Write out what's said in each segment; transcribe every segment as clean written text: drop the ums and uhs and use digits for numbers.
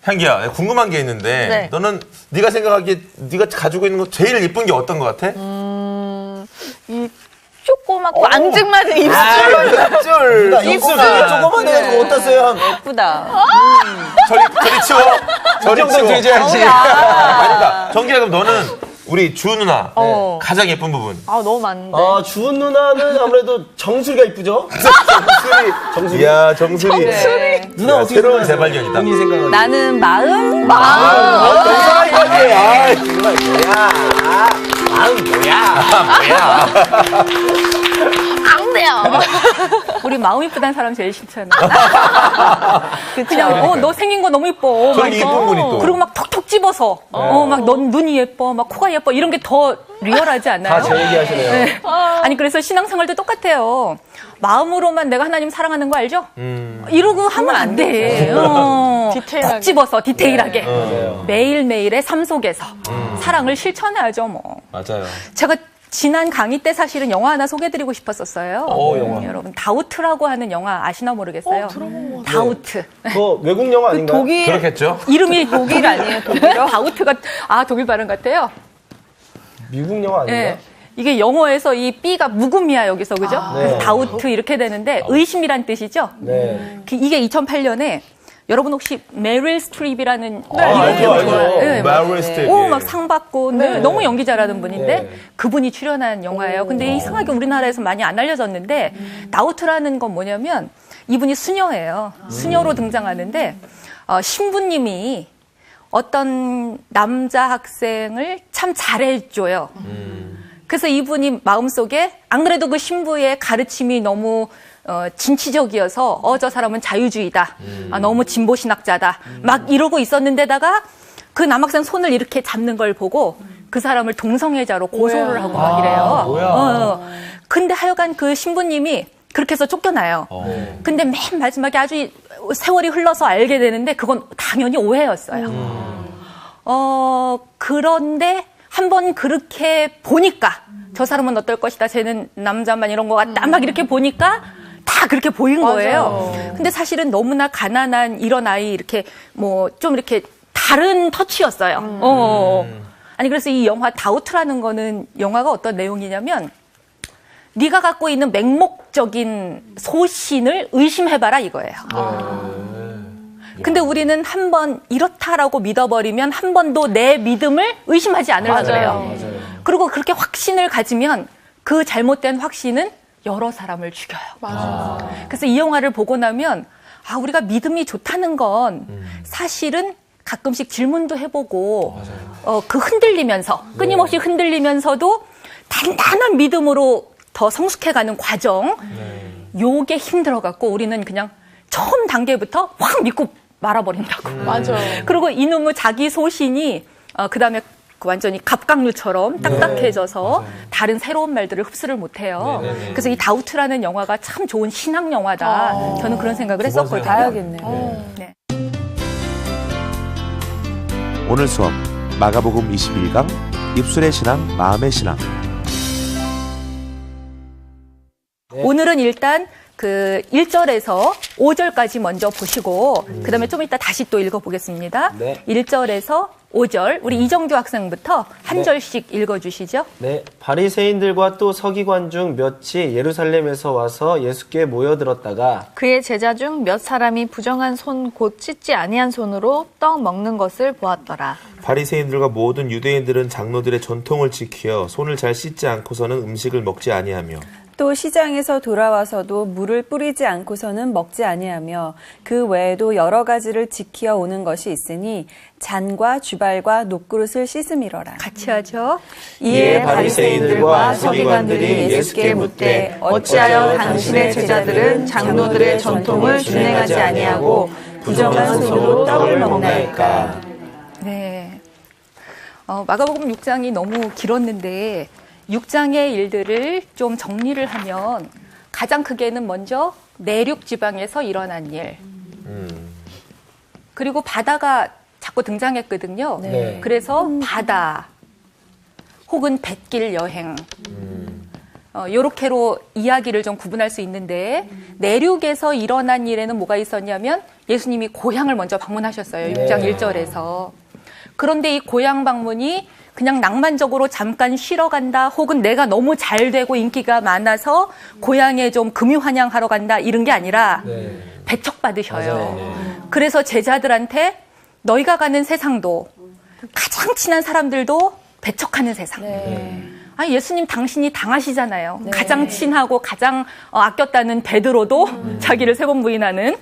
향기야, 내가 궁금한 게 있는데 네. 너는 네가 생각하기에 네가 가지고 있는 거 제일 예쁜 게 어떤 거 같아? 이 조그맣고 앙증맞은 입술. 입술이 조그만 해가지고 어디다 써요? 예쁘다. 저리 치워. 저리 정도 치워. 되줘야지. 아니다. 정기야, 그럼 너는 우리 주 누나 가장 예쁜 부분. 아, 너무 많은데. 주은 누나는 아무래도 정수리가 이쁘죠? 정수리. 이야, 정수리. 네. 누나 야, 어떻게 새로운 생각하세요? 재발견이다. 본인 생각은? 나는 마음. 정상한 거지. 아, 정말 뭐야. 마음 뭐야. 앙대요. 우리 마음 이쁘다는 사람 제일 싫잖아. 그냥 너 생긴 거 너무 이뻐. 저렇게 이쁜 분이 또. 그리고 막 톡톡 집어서 막 넌 눈이 예뻐, 막 코가 예뻐 이런 게 더 리얼하지 않나요? 다 제 얘기 하시네요. 네. 아니 그래서 신앙생활도 똑같아요. 마음으로만 내가 하나님 사랑하는 거 알죠? 이러고 하면 안 돼. 디테일하게. 톡 집어서 디테일하게. 맞아요. 매일매일의 삶 속에서 사랑을 실천해야죠 뭐. 맞아요. 제가 지난 강의 때 사실은 영화 하나 소개해드리고 싶었었어요. 영화. 여러분 다우트라고 하는 영화 아시나 모르겠어요. 다우트. 그거 외국 영화 아닌가요? 독일, 그렇겠죠? 이름이 독일 아니에요? 독일어? 다우트가 독일 발음 같아요. 미국 영화 아닌가요? 예. 이게 영어에서 이 B가 묵음이야 여기서 그죠? 그래서 네. 다우트 이렇게 되는데 의심이란 뜻이죠. 네. 이게 2008년에 여러분 혹시 메릴 스트립이라는 알죠, 알죠. 네, 메릴 스트립. 막 상 받고 너무 연기 잘하는 분인데 네. 그분이 출연한 영화예요. 근데 이상하게 우리나라에서 많이 안 알려졌는데 다우트라는 건 뭐냐면 이분이 수녀예요. 수녀로 등장하는데 신부님이 어떤 남자 학생을 참 잘해줘요. 그래서 이분이 마음속에 안 그래도 그 신부의 가르침이 너무 진취적이어서 저 사람은 자유주의다. 너무 진보 신학자다. 막 이러고 있었는데다가 그 남학생 손을 이렇게 잡는 걸 보고 그 사람을 동성애자로 고소를 하고 막 이래요. 뭐야. 근데 하여간 그 신부님이 그렇게 해서 쫓겨나요. 근데 맨 마지막에 아주 세월이 흘러서 알게 되는데 그건 당연히 오해였어요. 그런데 한번 그렇게 보니까 저 사람은 어떨 것이다. 쟤는 남자만 이런 것 같다. 막 이렇게 보니까 다 그렇게 보인 거예요. 근데 사실은 너무나 가난한 이런 아이 이렇게 뭐 좀 이렇게 다른 터치였어요. 아니 그래서 이 영화 다우트라는 거는 영화가 어떤 내용이냐면 네가 갖고 있는 맹목적인 소신을 의심해봐라 이거예요. 근데 우리는 한 번 이렇다라고 믿어버리면 한 번도 내 믿음을 의심하지 않으려고 그래요. 그리고 그렇게 확신을 가지면 그 잘못된 확신은 여러 사람을 죽여요. 그래서 이 영화를 보고 나면 우리가 믿음이 좋다는 건 사실은 가끔씩 질문도 해보고 그 흔들리면서 끊임없이 흔들리면서도 단단한 믿음으로 더 성숙해가는 과정 요게 힘들어갖고 우리는 그냥 처음 단계부터 확 믿고 말아버린다고. 맞아. 그리고 이놈의 자기 소신이 그다음에 완전히 갑각류처럼 딱딱해져서 다른 새로운 말들을 흡수를 못해요. 그래서 이 다우트라는 영화가 참 좋은 신학 영화다. 저는 그런 생각을 했었거든요. 봐야겠네요. 네. 오늘 수업 마가복음 21강 입술의 신앙, 마음의 신앙. 오늘은 일단 그 1절에서 5절까지 먼저 보시고 그다음에 좀 이따 다시 또 읽어보겠습니다. 네. 1절에서 5절 우리 이정규 학생부터 한 절씩 읽어주시죠. 네, 바리새인들과 또 서기관 중 몇이 예루살렘에서 와서 예수께 모여들었다가 그의 제자 중 몇 사람이 부정한 손 곧 씻지 아니한 손으로 떡 먹는 것을 보았더라. 바리새인들과 모든 유대인들은 장로들의 전통을 지키어 손을 잘 씻지 않고서는 음식을 먹지 아니하며 또 시장에서 돌아와서도 물을 뿌리지 않고서는 먹지 아니하며 그 외에도 여러 가지를 지키어 오는 것이 있으니 잔과 주발과 녹그릇을 씻음이러라. 같이 하죠. 이에 바리새인들과 서기관들이 예수께 묻되 어찌하여 당신의 제자들은 장로들의 전통을 준행하지 아니하고 부정한 손으로 떡을 먹나이까. 네. 마가복음 6장이 너무 길었는데 6장의 일들을 좀 정리를 하면 가장 크게는 먼저 내륙 지방에서 일어난 일. 그리고 바다가 자꾸 등장했거든요. 네. 그래서 바다 혹은 뱃길 여행. 요렇게로 이야기를 좀 구분할 수 있는데 내륙에서 일어난 일에는 뭐가 있었냐면 예수님이 고향을 먼저 방문하셨어요. 6장 1절에서. 그런데 이 고향 방문이 그냥 낭만적으로 잠깐 쉬러 간다 혹은 내가 너무 잘 되고 인기가 많아서 고향에 좀 금유환영하러 간다 이런 게 아니라 배척받으셔요. 그래서 제자들한테 너희가 가는 세상도 가장 친한 사람들도 배척하는 세상. 아니, 예수님 당신이 당하시잖아요. 가장 친하고 가장 아꼈다는 베드로도 자기를 3번 부인하는.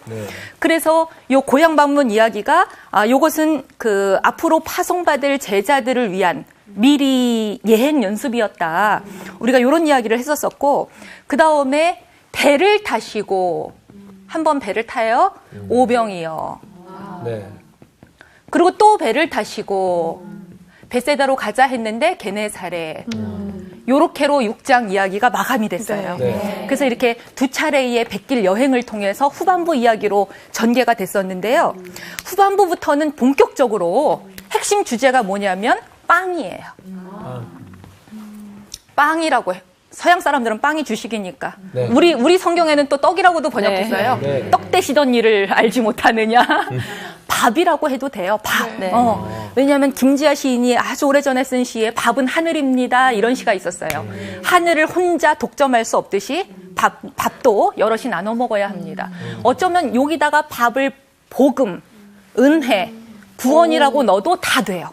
그래서 요 고향 방문 이야기가 요것은 그 앞으로 파송받을 제자들을 위한 미리 예행 연습이었다. 우리가 요런 이야기를 했었었고 그 다음에 배를 타시고 한번 배를 타요. 오병이요. 그리고 또 배를 타시고 베세다로 가자 했는데 게네사렛. 요렇게로 6장 이야기가 마감이 됐어요. 그래서 이렇게 두 차례의 백길 여행을 통해서 후반부 이야기로 전개가 됐었는데요. 후반부부터는 본격적으로 핵심 주제가 뭐냐면 빵이에요. 빵이라고 해요. 서양 사람들은 빵이 주식이니까. 우리 성경에는 또 떡이라고도 번역했어요. 떡 대시던 일을 알지 못하느냐. 밥이라고 해도 돼요. 밥. 왜냐하면 김지아 시인이 아주 오래전에 쓴 시에 밥은 하늘입니다. 이런 시가 있었어요. 하늘을 혼자 독점할 수 없듯이 밥도 여럿이 나눠 먹어야 합니다. 어쩌면 여기다가 밥을 복음, 은혜, 구원이라고 넣어도 다 돼요.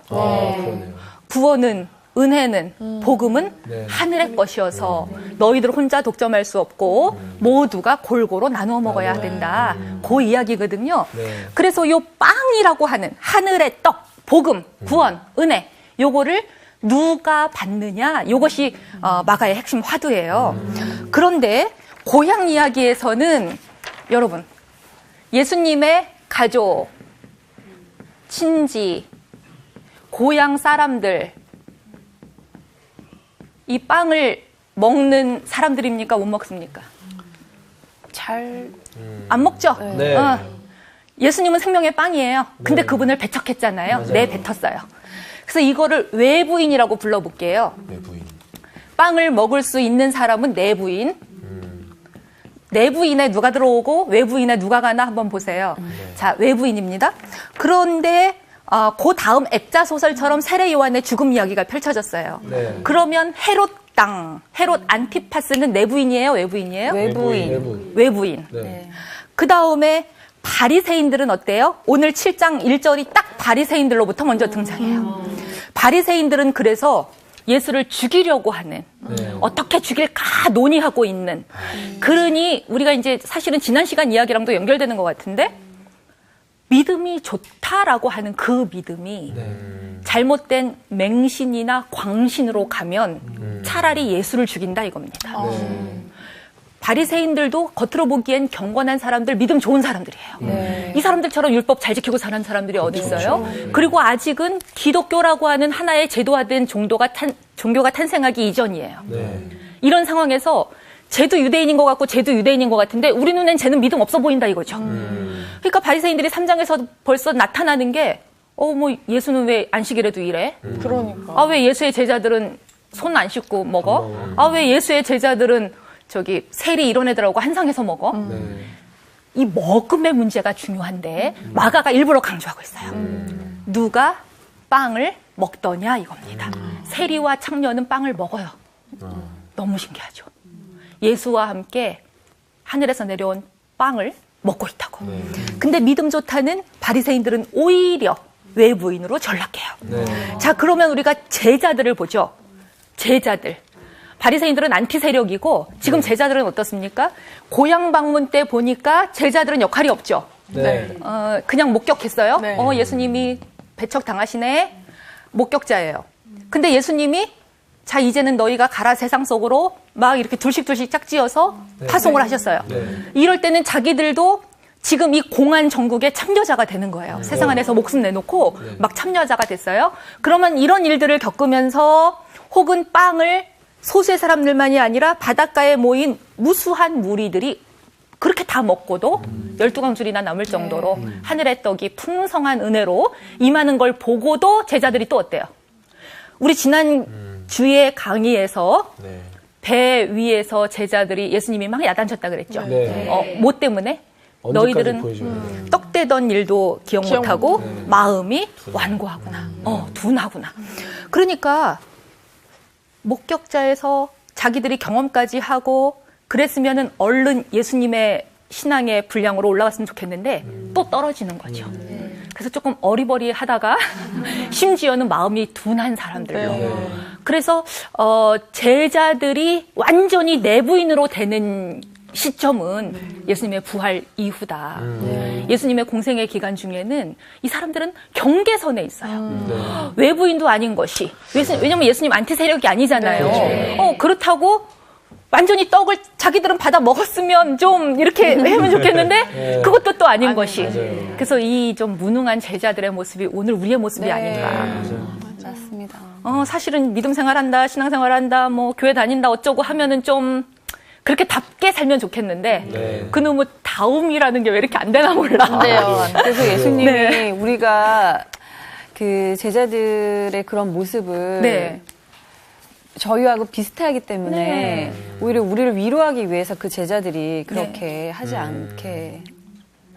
구원은 은혜는 복음은 하늘의 것이어서 너희들 혼자 독점할 수 없고 모두가 골고루 나누어 먹어야 된다. 그 이야기거든요. 그래서 요 빵이라고 하는 하늘의 떡, 복음, 구원, 은혜 요거를 누가 받느냐 요것이 마가의 핵심 화두예요. 그런데 고향 이야기에서는 여러분 예수님의 가족, 친지, 고향 사람들 이 빵을 먹는 사람들입니까? 못 먹습니까? 잘 안 먹죠? 예수님은 생명의 빵이에요. 근데 그분을 배척했잖아요. 내뱉었어요. 그래서 이거를 외부인이라고 불러볼게요. 외부인. 빵을 먹을 수 있는 사람은 내부인. 내부인에 누가 들어오고 외부인에 누가 가나 한번 보세요. 자, 외부인입니다. 그런데 그 다음 액자 소설처럼 세례 요한의 죽음 이야기가 펼쳐졌어요. 그러면 헤롯 안티파스는 내부인이에요, 외부인이에요? 외부인. 그 다음에 바리새인들은 어때요? 오늘 7장 1절이 딱 바리새인들로부터 먼저 등장해요. 바리새인들은 그래서 예수를 죽이려고 하는 어떻게 죽일까 논의하고 있는 그러니 우리가 이제 사실은 지난 시간 이야기랑도 연결되는 것 같은데 믿음이 좋다라고 하는 그 믿음이 잘못된 맹신이나 광신으로 가면 차라리 예수를 죽인다 이겁니다. 바리새인들도 겉으로 보기엔 경건한 사람들, 믿음 좋은 사람들이에요. 이 사람들처럼 율법 잘 지키고 사는 사람들이 어디 있어요? 그리고 아직은 기독교라고 하는 하나의 제도화된 종교가 탄생하기 이전이에요. 이런 상황에서 쟤도 유대인인 것 같고 쟤도 유대인인 것 같은데 우리 눈엔 쟤는 믿음 없어 보인다 이거죠. 그러니까 바리새인들이 3장에서 벌써 나타나는 게 뭐 예수는 왜 안식일에도 이래? 그러니까. 왜 예수의 제자들은 손 안 씻고 먹어? 왜 예수의 제자들은 저기 세리 이런 애들하고 한상에서 먹어? 이 먹음의 문제가 중요한데 마가가 일부러 강조하고 있어요. 누가 빵을 먹더냐 이겁니다. 세리와 창녀는 빵을 먹어요. 너무 신기하죠. 예수와 함께 하늘에서 내려온 빵을 먹고 있다고. 근데 믿음 좋다는 바리새인들은 오히려 외부인으로 전락해요. 자, 그러면 우리가 제자들을 보죠. 제자들. 바리새인들은 안티 세력이고 지금 제자들은 어떻습니까? 고향 방문 때 보니까 제자들은 역할이 없죠. 그냥 목격했어요. 예수님이 배척 당하시네. 목격자예요. 근데 예수님이 자 이제는 너희가 가라 세상 속으로 막 이렇게 둘씩 짝지어서 파송을 하셨어요. 이럴 때는 자기들도 지금 이 공안 정국의 참여자가 되는 거예요. 세상 안에서 목숨 내놓고 막 참여자가 됐어요. 그러면 이런 일들을 겪으면서 혹은 빵을 소수의 사람들만이 아니라 바닷가에 모인 무수한 무리들이 그렇게 다 먹고도 12강줄이나 남을 정도로 하늘의 떡이 풍성한 은혜로 임하는 걸 보고도 제자들이 또 어때요? 우리 지난 주의 강의에서 배 위에서 제자들이 예수님이 막 야단쳤다 그랬죠. 네. 뭐 때문에? 언제까지 너희들은 보여줘야 돼요? 떡대던 일도 기억 못하고 마음이 완고하구나. 둔하구나. 그러니까 목격자에서 자기들이 경험까지 하고 그랬으면은 얼른 예수님의 신앙의 분량으로 올라갔으면 좋겠는데 또 떨어지는 거죠. 그래서 조금 어리버리하다가 심지어는 마음이 둔한 사람들로. 그래서 제자들이 완전히 내부인으로 되는 시점은 예수님의 부활 이후다. 예수님의 공생의 기간 중에는 이 사람들은 경계선에 있어요. 외부인도 아닌 것이. 왜냐면 예수님 안티 세력이 아니잖아요. 그렇다고 완전히 떡을 자기들은 받아 먹었으면 좀 이렇게 하면 좋겠는데 그것도 또 아닌 것이. 그래서 이 좀 무능한 제자들의 모습이 오늘 우리의 모습이 아닌가. 맞습니다. 사실은 믿음 생활한다, 신앙 생활한다, 뭐 교회 다닌다 어쩌고 하면은 좀 그렇게 답게 살면 좋겠는데 그놈의 다움이라는 게 왜 이렇게 안 되나 몰라. 안 돼요. 그래서 예수님이 우리가 그 제자들의 그런 모습을 저희하고 비슷하기 때문에 오히려 우리를 위로하기 위해서 그 제자들이 그렇게 하지 않게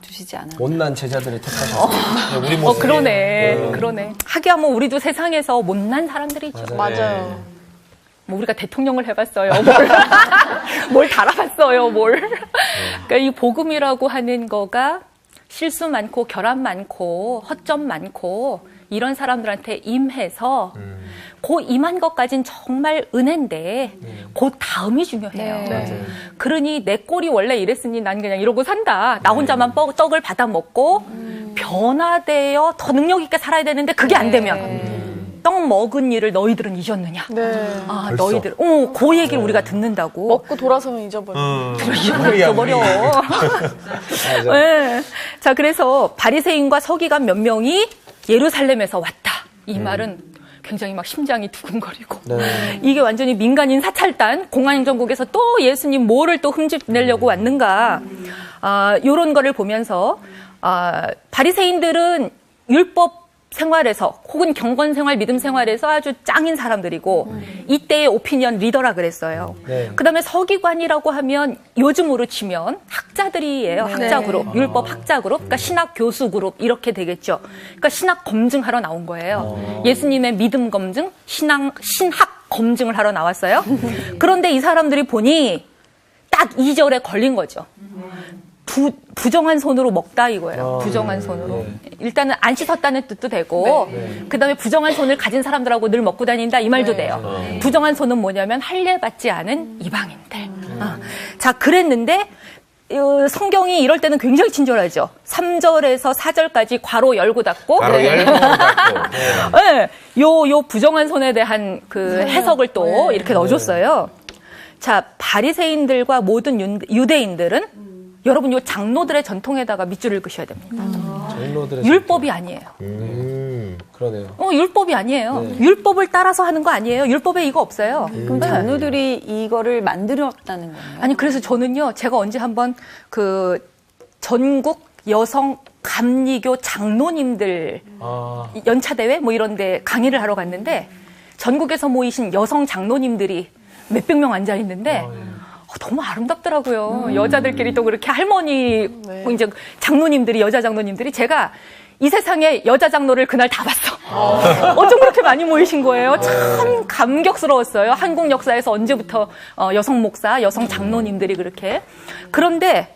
두시지 않았나. 못난 제자들을 택하셨어요. 우리 모습이 그러네. 하기야 우리도 세상에서 못난 사람들이죠. 맞아요. 뭐 우리가 대통령을 해봤어요. 뭘 달아봤어요. 그러니까 이 복음이라고 하는 거가 실수 많고 결함 많고 허점 많고 이런 사람들한테 임해서 그 임한 것까진 정말 은혜인데 그 다음이 중요해요. 그러니 내 꼴이 원래 이랬으니 난 그냥 이러고 산다. 나 혼자만 떡을 받아 먹고 변화되어 더 능력 있게 살아야 되는데 그게 안 되면 떡 먹은 일을 너희들은 잊었느냐? 너희들. 그 얘기를 우리가 듣는다고. 먹고 돌아서면 잊어버려. 잊어버려. 네. 자, 그래서 바리새인과 서기관 몇 명이 예루살렘에서 왔다. 이 말은 굉장히 막 심장이 두근거리고. 이게 완전히 민간인 사찰단, 공안정국에서 또 예수님 뭐를 또 흠집내려고 왔는가. 요런 거를 보면서, 바리새인들은 율법 생활에서 혹은 경건 생활, 믿음 생활에서 아주 짱인 사람들이고 이때의 오피니언 리더라 그랬어요. 그다음에 서기관이라고 하면 요즘으로 치면 학자들이에요. 학자 그룹, 율법 학자 그룹, 그러니까 신학 교수 그룹 이렇게 되겠죠. 그러니까 신학 검증하러 나온 거예요. 예수님의 믿음 검증, 신학 검증을 하러 나왔어요. 그런데 이 사람들이 보니 딱 2절에 걸린 거죠. 부정한 손으로 먹다 이거예요. 부정한 손으로. 일단은 안 씻었다는 뜻도 되고 그다음에 부정한 손을 가진 사람들하고 늘 먹고 다닌다 이 말도 돼요. 부정한 손은 뭐냐면 할례 받지 않은 이방인들. 자, 그랬는데 성경이 이럴 때는 굉장히 친절하죠. 3절에서 4절까지 괄호 열고 닫고 요 부정한 손에 대한 그 해석을 또 이렇게 넣어줬어요. 자, 바리새인들과 모든 유대인들은 여러분, 요 장로들의 전통에다가 밑줄을 그셔야 됩니다. 율법이 아니에요. 그러네요. 율법이 아니에요. 율법을 따라서 하는 거 아니에요. 율법에 이거 없어요. 그럼 장로들이 이거를 만들었다는 거예요? 아니, 그래서 저는요, 제가 언제 한번 그 전국 여성 감리교 장로님들 연차대회 뭐 이런데 강의를 하러 갔는데 전국에서 모이신 여성 장로님들이 몇백 명 앉아 있는데 너무 아름답더라고요. 여자들끼리 또 그렇게 할머니, 이제 장로님들이, 여자 장로님들이 제가 이 세상에 여자 장로를 그날 다 봤어. 어쩜 그렇게 많이 모이신 거예요? 참 감격스러웠어요. 한국 역사에서 언제부터 여성 목사, 여성 장로님들이 그렇게. 그런데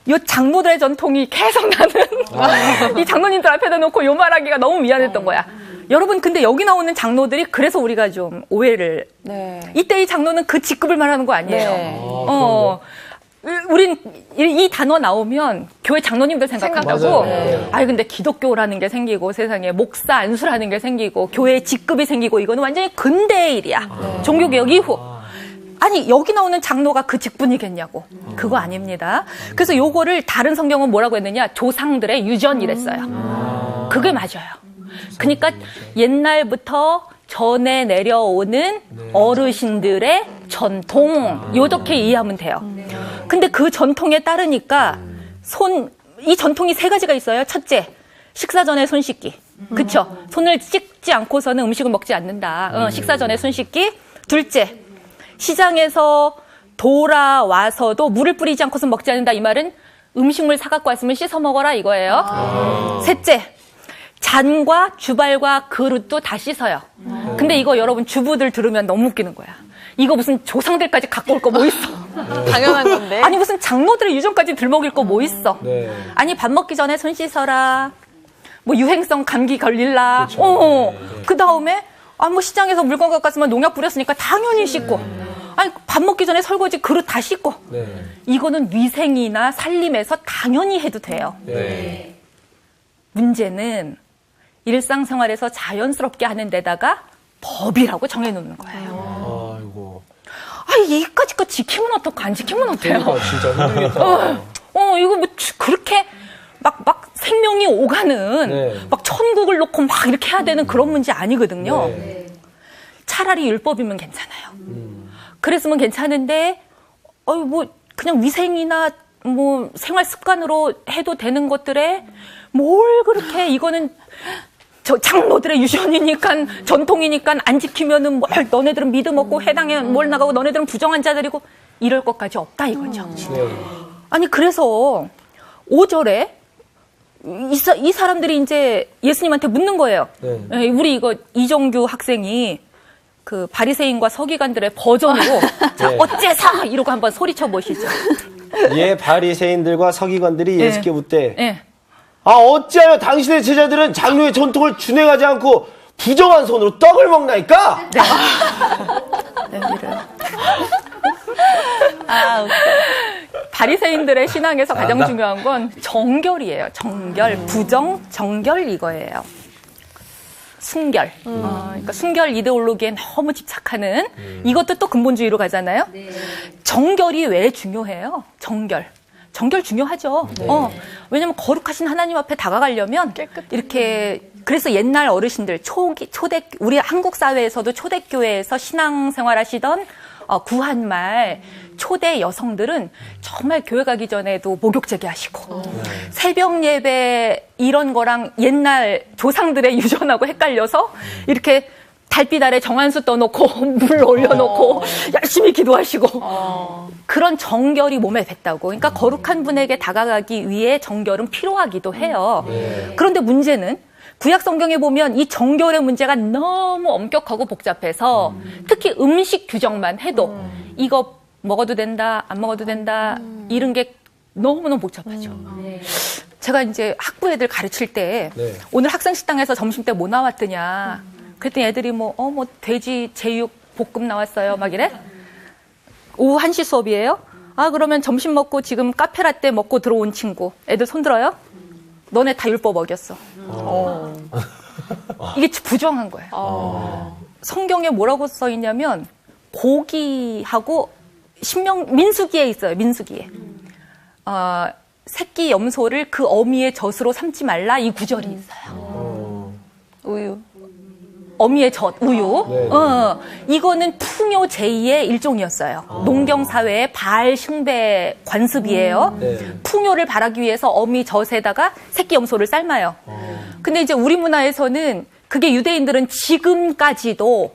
이 장로들의 전통이 계속 나는 이 장로님들 앞에다 놓고 요 말하기가 너무 미안했던 거야. 여러분, 근데 여기 나오는 장로들이 그래서 우리가 좀 오해를. 이때 이 장로는 그 직급을 말하는 거 아니에요. 우린 이 단어 나오면 교회 장로님들 생각한다고. 아니, 근데 기독교라는 게 생기고 세상에 목사 안수라는 게 생기고 교회의 직급이 생기고 이거는 완전히 근대의 일이야. 종교개혁 이후. 아니, 여기 나오는 장로가 그 직분이겠냐고. 그거 아닙니다. 그래서 요거를 다른 성경은 뭐라고 했느냐? 조상들의 유전이랬어요. 그게 맞아요. 그러니까 옛날부터 전해 내려오는 어르신들의 전통, 요렇게 이해하면 돼요. 근데 그 전통에 따르니까 이 전통이 3가지가 있어요. 첫째, 식사 전에 손 씻기. 그쵸? 손을 씻지 않고서는 음식을 먹지 않는다. 식사 전에 손 씻기. 둘째, 시장에서 돌아와서도 물을 뿌리지 않고서 먹지 않는다. 이 말은 음식물 사갖고 왔으면 씻어 먹어라 이거예요. 셋째, 잔과 주발과 그릇도 다 씻어요. 근데 이거 여러분 주부들 들으면 너무 웃기는 거야. 이거 무슨 조상들까지 갖고 올 거 뭐 있어? 당연한 건데. 아니 무슨 장로들의 유전까지 들먹일 거 뭐 있어? 네. 아니 밥 먹기 전에 손 씻어라. 뭐 유행성 감기 걸릴라. 그 다음에 뭐 시장에서 물건 갖고 왔으면 농약 뿌렸으니까 당연히 씻고. 아니 밥 먹기 전에 설거지 그릇 다 씻고. 네. 이거는 위생이나 살림에서 당연히 해도 돼요. 네. 문제는 일상생활에서 자연스럽게 하는 데다가 법이라고 정해놓는 거예요. 아이고. 이까짓 거 지키면 어떡해, 안 지키면 어때요? 그러니까 진짜 힘들겠다. 이거 뭐 그렇게 막 생명이 오가는 네. 막 천국을 놓고 막 이렇게 해야 되는 그런 문제 아니거든요. 네. 차라리 율법이면 괜찮아요. 그랬으면 괜찮은데, 뭐 그냥 위생이나 뭐 생활 습관으로 해도 되는 것들에 뭘 그렇게 이거는 저 장로들의 유전이니까 전통이니까 안 지키면은 뭘 너네들은 믿음 없고 해당에 뭘 나가고 너네들은 부정한 자들이고 이럴 것까지 없다 이거죠. 네. 아니 그래서 5절에 이 사람들이 이제 예수님한테 묻는 거예요. 네. 우리 이거 이종규 학생이 그 바리새인과 서기관들의 버전으로 자, 네. 어째서 이러고 한번 소리쳐 보시죠. 예, 바리새인들과 서기관들이 예수께 묻되 예. 어찌하여 당신의 제자들은 장로의 전통을 준행하지 않고 부정한 손으로 떡을 먹나이까? 네, 이래요. 바리새인들의 신앙에서 가장 중요한 건 정결이에요. 정결, 부정, 정결 이거예요. 순결. 그러니까 순결 이데올로기에 너무 집착하는 이것도 또 근본주의로 가잖아요. 정결이 왜 중요해요? 정결 중요하죠. 왜냐면 거룩하신 하나님 앞에 다가가려면 이렇게 그래서 옛날 어르신들 초대 우리 한국 사회에서도 초대교회에서 신앙생활 하시던 구한말 초대 여성들은 정말 교회 가기 전에도 목욕제기 하시고 새벽 예배 이런 거랑 옛날 조상들의 유전하고 헷갈려서 이렇게 달빛 아래 정한수 떠놓고 물 올려놓고 열심히 기도하시고 그런 정결이 몸에 뱄다고. 그러니까 거룩한 분에게 다가가기 위해 정결은 필요하기도 해요. 그런데 문제는 구약 성경에 보면 이 정결의 문제가 너무 엄격하고 복잡해서 특히 음식 규정만 해도 이거 먹어도 된다, 안 먹어도 된다 이런 게 너무너무 복잡하죠. 제가 이제 학부 애들 가르칠 때 오늘 학생 식당에서 점심 때 뭐 나왔더냐 그랬더니 애들이 뭐 돼지 제육 볶음 나왔어요 막 이래. 오후 1시 수업이에요. 그러면 점심 먹고 지금 카페라떼 먹고 들어온 친구 애들 손 들어요? 너네 다 율법 어겼어. 이게 부정한 거예요. 성경에 뭐라고 써 있냐면 고기하고 민수기에 있어요. 민수기에. 새끼 염소를 그 어미의 젖으로 삼지 말라 이 구절이 있어요. 우유. 어미의 젖, 우유. 이거는 풍요 제2의 일종이었어요. 농경사회의 발승배 관습이에요. 풍요를 바라기 위해서 어미 젖에다가 새끼 염소를 삶아요. 근데 이제 우리 문화에서는 그게 유대인들은 지금까지도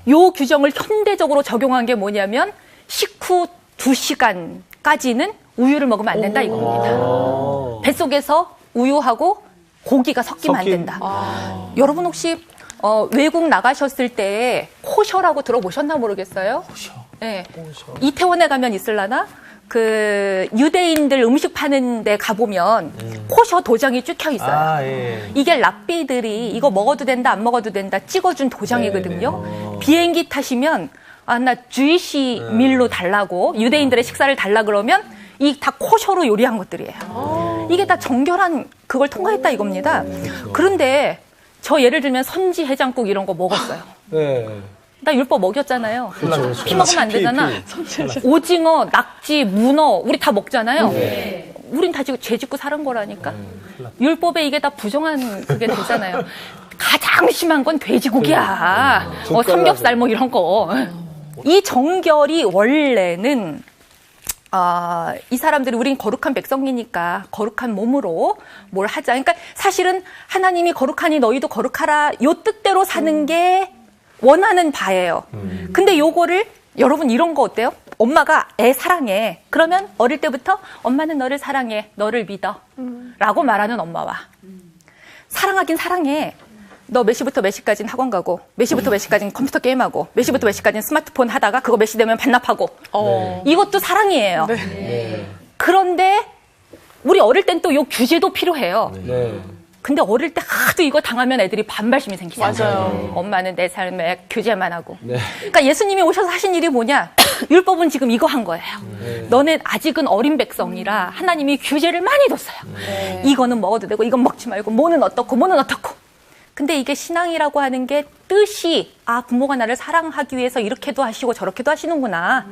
요 규정을 현대적으로 적용한 게 뭐냐면 식후 2시간까지는 우유를 먹으면 안 된다 이겁니다. 뱃속에서 우유하고 고기가 섞이면 안 된다. 여러분 혹시 외국 나가셨을 때 코셔라고 들어보셨나 모르겠어요? 코셔. 네. 이태원에 가면 있을라나? 그 유대인들 음식 파는 데 가보면 코셔 도장이 찍혀 있어요. 이게 랍비들이 이거 먹어도 된다 안 먹어도 된다 찍어준 도장이거든요. 비행기 타시면 나 주이시 밀로 달라고 유대인들의 식사를 달라 그러면 이 다 코셔로 요리한 것들이에요. 이게 다 정결한 그걸 통과했다 이겁니다. 그런데 저 예를 들면 선지 해장국 이런 거 먹었어요. 나 율법 먹였잖아요. 피 먹으면 안 되잖아. 오징어, 낙지, 문어 우리 다 먹잖아요. 우린 다 지금 죄 짓고 사는 거라니까. 율법에 이게 다 부정한 그게 되잖아요. 가장 심한 건 돼지고기야. 삼겹살 뭐 이런 거. 이 정결이 원래는 이 사람들이 우린 거룩한 백성이니까 거룩한 몸으로 뭘 하자. 그러니까 사실은 하나님이 거룩하니 너희도 거룩하라. 요 뜻대로 사는 게 원하는 바예요. 근데 요거를 여러분 이런 거 어때요? 엄마가 애 사랑해. 그러면 어릴 때부터 엄마는 너를 사랑해. 너를 믿어. 라고 말하는 엄마와 사랑하긴 사랑해. 너 몇 시부터 몇 시까지는 학원 가고 몇 시부터 몇 시까지는 컴퓨터 게임하고 몇 시부터 몇 시까지는 스마트폰 하다가 그거 몇 시 되면 반납하고 이것도 사랑이에요. 그런데 우리 어릴 땐 또 요 규제도 필요해요. 근데 어릴 때 하도 이거 당하면 애들이 반발심이 생기잖아요. 엄마는 내 삶에 규제만 하고. 그러니까 예수님이 오셔서 하신 일이 뭐냐? 율법은 지금 이거 한 거예요. 너네 아직은 어린 백성이라 하나님이 규제를 많이 뒀어요. 이거는 먹어도 되고 이건 먹지 말고 뭐는 어떻고 뭐는 어떻고. 근데 이게 신앙이라고 하는 게 뜻이 부모가 나를 사랑하기 위해서 이렇게도 하시고 저렇게도 하시는구나.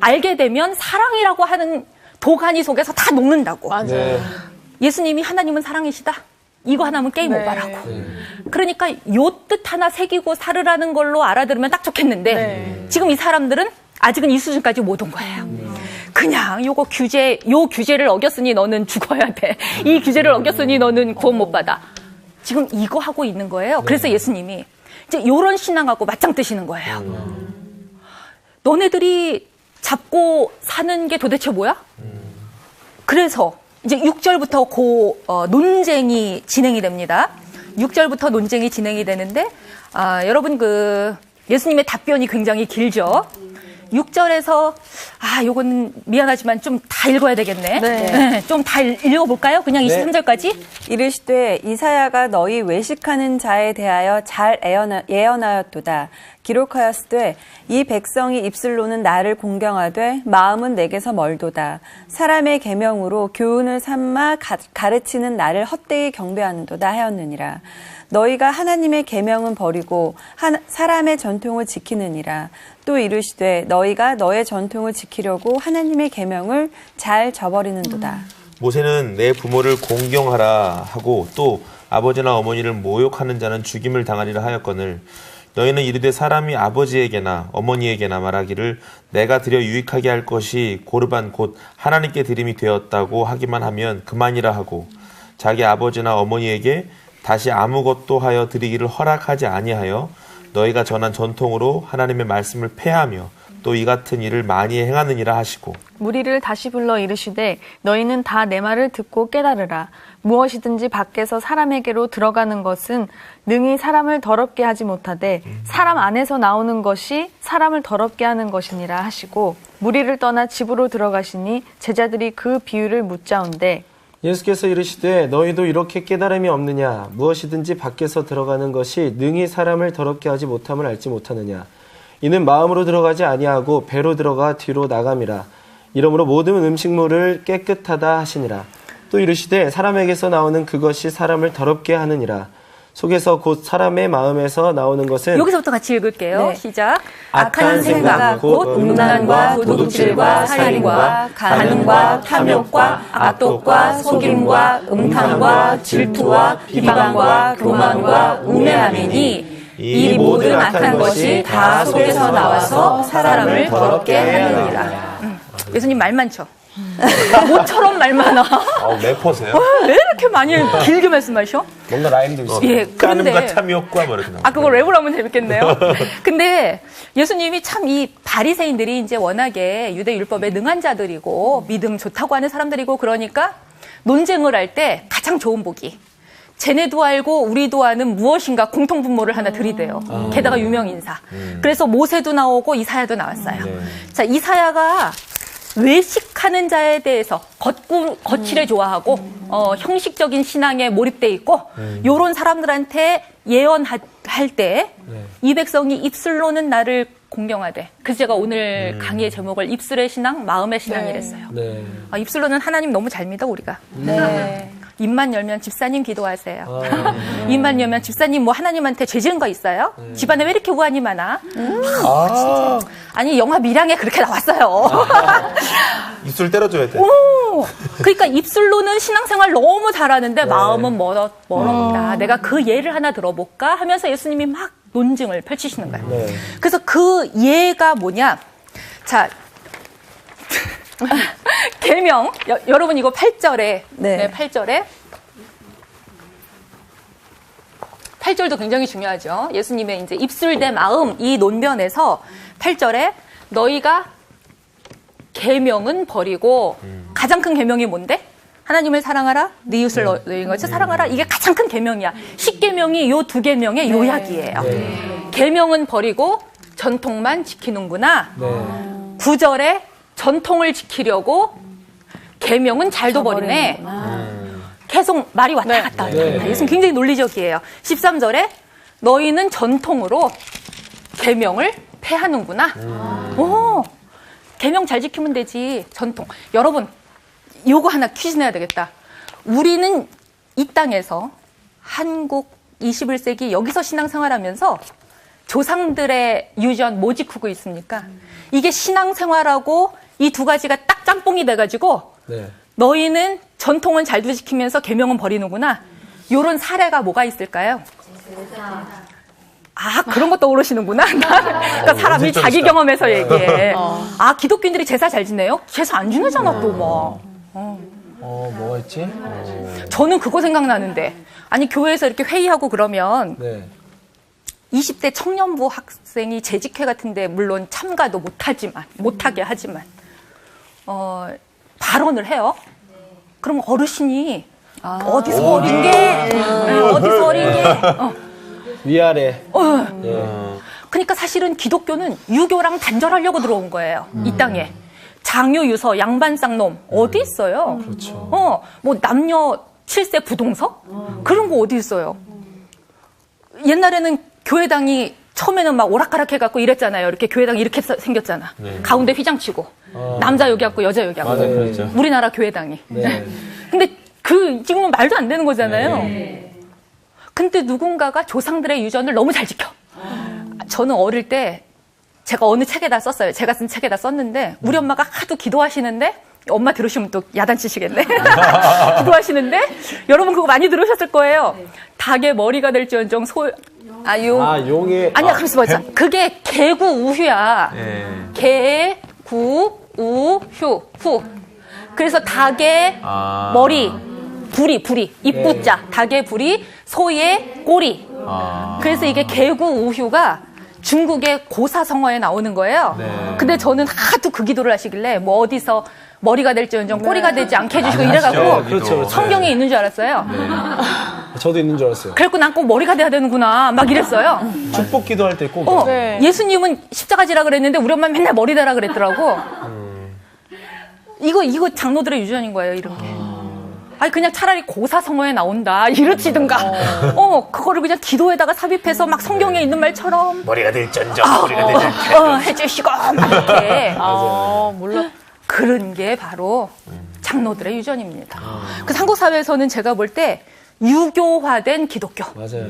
알게 되면 사랑이라고 하는 도가니 속에서 다 녹는다고. 맞아요. 예수님이 하나님은 사랑이시다. 이거 하나면 게임 오버라고. 그러니까 요 뜻 하나 새기고 살으라는 걸로 알아들으면 딱 좋겠는데 지금 이 사람들은 아직은 이 수준까지 못 온 거예요. 그냥 요 규제를 어겼으니 너는 죽어야 돼. 이 규제를 어겼으니 너는 구원 못 받아. 지금 이거 하고 있는 거예요. 그래서 예수님이 이제 요런 신앙하고 맞짱 뜨시는 거예요. 너네들이 잡고 사는 게 도대체 뭐야? 그래서 이제 6절부터 논쟁이 진행이 됩니다. 6절부터 논쟁이 진행이 되는데, 여러분 예수님의 답변이 굉장히 길죠. 6절에서, 요건 미안하지만 좀 다 읽어야 되겠네. 좀 다 읽어볼까요? 그냥 23절까지? 이르시되 이사야가 너희 외식하는 자에 대하여 잘 예언하였도다. 기록하였으되 이 백성이 입술로는 나를 공경하되 마음은 내게서 멀도다. 사람의 계명으로 교훈을 삼아 가르치는 나를 헛되이 경배하는도다 하였느니라. 너희가 하나님의 계명은 버리고 사람의 전통을 지키느니라. 또 이르시되 너희가 너의 전통을 지키려고 하나님의 계명을 잘 저버리는도다. 모세는 내 부모를 공경하라 하고 또 아버지나 어머니를 모욕하는 자는 죽임을 당하리라 하였거늘 너희는 이르되 사람이 아버지에게나 어머니에게나 말하기를 내가 드려 유익하게 할 것이 고르반 곧 하나님께 드림이 되었다고 하기만 하면 그만이라 하고 자기 아버지나 어머니에게 다시 아무것도 하여 드리기를 허락하지 아니하여 너희가 전한 전통으로 하나님의 말씀을 폐하며 또 이 같은 일을 많이 행하느니라 하시고 무리를 다시 불러 이르시되 너희는 다 내 말을 듣고 깨달으라. 무엇이든지 밖에서 사람에게로 들어가는 것은 능히 사람을 더럽게 하지 못하되 사람 안에서 나오는 것이 사람을 더럽게 하는 것이니라 하시고 무리를 떠나 집으로 들어가시니 제자들이 그 비유를 묻자온대 예수께서 이르시되 너희도 이렇게 깨달음이 없느냐? 무엇이든지 밖에서 들어가는 것이 능히 사람을 더럽게 하지 못함을 알지 못하느냐? 이는 마음으로 들어가지 아니하고 배로 들어가 뒤로 나감이라. 이러므로 모든 음식물을 깨끗하다 하시니라. 또 이르시되 사람에게서 나오는 그것이 사람을 더럽게 하느니라. 속에서 곧 사람의 마음에서 나오는 것은 여기서부터 같이 읽을게요. 네. 시작. 악한 생각, 곧 음란과 도둑질과 살인과 간음과 탐욕과 악독과 속임과 음탕과 질투와 비방과 교만과 우매함이니 이 모든 악한 것이 다 속에서 나와서 사람을 더럽게 하느니라. 예수님 말 많죠? 모처럼 말 많아. 래퍼세요? 왜 이렇게 많이 길게 말씀하셔? 뭔가 라임도 있어요. 예, 까는가 그런데 탐욕과 뭐 이렇게 나와요. 그거 랩으로 하면 재밌겠네요. 근데 예수님이 참 이 바리새인들이 이제 워낙에 유대 율법에 능한 자들이고 믿음 좋다고 하는 사람들이고 그러니까 논쟁을 할 때 가장 좋은 복이 쟤네도 알고 우리도 아는 무엇인가 공통분모를 하나 들이대요. 게다가 유명 인사. 그래서 모세도 나오고 이사야도 나왔어요. 자, 이사야가 외식하는 자에 대해서 거칠에 좋아하고 형식적인 신앙에 몰입돼 있고 요런 사람들한테 예언할 때 이 백성이 입술로는 나를 공경하되 그래서 제가 오늘 강의의 제목을 입술의 신앙, 마음의 신앙이랬어요. 입술로는 하나님 너무 잘 믿어 우리가. 입만 열면 집사님 기도하세요. 입만 열면 집사님 뭐 하나님한테 죄 지은 거 있어요? 집안에 왜 이렇게 우환이 많아? 진짜. 아니 영화 밀양에 그렇게 나왔어요. 입술 때려줘야 돼. 그러니까 입술로는 신앙생활 너무 잘하는데 마음은 멀었다. 내가 그 예를 하나 들어볼까 하면서 예수님이 막 논증을 펼치시는 거예요. 그래서 그 예가 뭐냐? 자. 계명 여러분 이거 8절에 네, 8절도 굉장히 중요하죠. 예수님의 이제 입술대 마음 이 논변에서 8절에 너희가 계명은 버리고 가장 큰 계명이 뭔데? 하나님을 사랑하라, 네 이웃을 너희인 것처럼 사랑하라. 이게 가장 큰 계명이야. 10계명이 요 2계명의 요약이에요. 계명은 버리고 전통만 지키는구나. 9절에 전통을 지키려고 계명은 잘도 버리네. 계속 말이 왔다 갔다 왔다. 예수는 굉장히 논리적이에요. 13절에 너희는 전통으로 계명을 폐하는구나. 오, 계명 잘 지키면 되지. 전통. 여러분, 요거 하나 퀴즈 내야 되겠다. 우리는 이 땅에서 한국 21세기 여기서 신앙생활하면서 조상들의 유전 뭐 지키고 있습니까? 이게 신앙생활하고 이 두 가지가 딱 짬뽕이 돼가지고 너희는 전통은 잘도 지키면서 계명은 버리는구나. 요런 사례가 뭐가 있을까요? 아, 그런 거 떠오르시는구나. 그러니까 사람이 자기 경험에서 얘기해. 아, 기독교인들이 제사 잘 지내요? 제사 안 지내잖아, 또 뭐. 뭐가 있지? 저는 그거 생각나는데. 아니, 교회에서 이렇게 회의하고 그러면 20대 청년부 학생이 재직회 같은데 물론 참가도 못하게 하지만, 발언을 해요. 그럼 어르신이 어디서 어린 게, 어디서 어린 게, 위아래. 그러니까 사실은 기독교는 유교랑 단절하려고 들어온 거예요. 이 땅에. 장유, 유서, 양반, 쌍놈 어디 있어요? 그렇죠. 뭐 남녀 7세 부동석? 그런 거 어디 있어요? 옛날에는 교회당이 처음에는 막 오락가락 해갖고 이랬잖아요. 이렇게 교회당이 이렇게 생겼잖아. 가운데 휘장치고. 남자 여기 앉고 여자 여기 앉고. 그렇죠. 우리나라 교회당이. 근데 지금은 말도 안 되는 거잖아요. 근데 누군가가 조상들의 유전을 너무 잘 지켜. 저는 어릴 때 제가 어느 책에다 썼어요. 제가 쓴 책에다 썼는데 우리 엄마가 하도 기도하시는데 엄마 들으시면 또 야단치시겠네. 기도하시는데 여러분 그거 많이 들으셨을 거예요. 닭의 머리가 될지언정 용의. 아니야, 가만있어 보자. 그게 개구우휴야. 개구우휴. 그래서 닭의 머리, 부리, 입부자. 닭의 부리, 소의 꼬리. 그래서 이게 개구우휴가 중국의 고사성어에 나오는 거예요. 근데 저는 하도 그 기도를 하시길래 뭐 어디서 머리가 될지언정 꼬리가 되지 않게 해주시고 이래갖고 그렇죠. 성경에 있는 줄 알았어요. 저도 있는 줄 알았어요. 그래갖고 난 꼭 머리가 돼야 되는구나 막 이랬어요. 축복 기도할 때 꼭. 예수님은 십자가지라 그랬는데 우리 엄마 맨날 머리 대라 그랬더라고. 이거 장로들의 유전인 거예요, 이런 게. 아니 그냥 차라리 고사성어에 나온다 이러지든가. 그거를 그냥 기도에다가 삽입해서 막 성경에 있는 말처럼 머리가 될전정 머리가 될전정 해주시고 막 이렇게. 몰라. 그런 게 바로 장로들의 유전입니다. 그래서 한국 사회에서는 제가 볼 때 유교화된 기독교. 맞아요.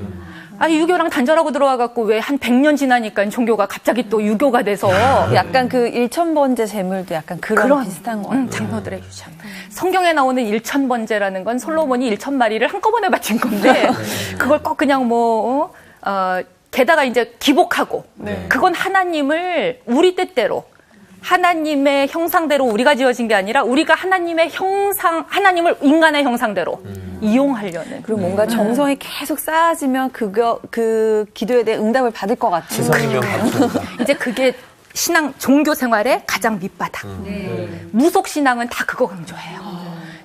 아니 유교랑 단절하고 들어와갖고 왜 한 100년 지나니까 종교가 갑자기 또 유교가 돼서 약간 그 1000번째 재물도 약간 그런 비슷한 거 같아요. 장로들의 유전. 성경에 나오는 1000번째라는 건 솔로몬이 1000마리를 한꺼번에 바친 건데 그걸 꼭 그냥 게다가 이제 기복하고 그건 하나님을 우리 뜻대로 하나님의 형상대로 우리가 지어진 게 아니라 우리가 하나님의 하나님을 인간의 형상대로 이용하려는. 그리고 뭔가 정성이 계속 쌓아지면 그 기도에 대해 응답을 받을 것 같은. 지성이면 감사합니다. 이제 그게 종교 생활의 가장 밑바닥. 무속 신앙은 다 그거 강조해요.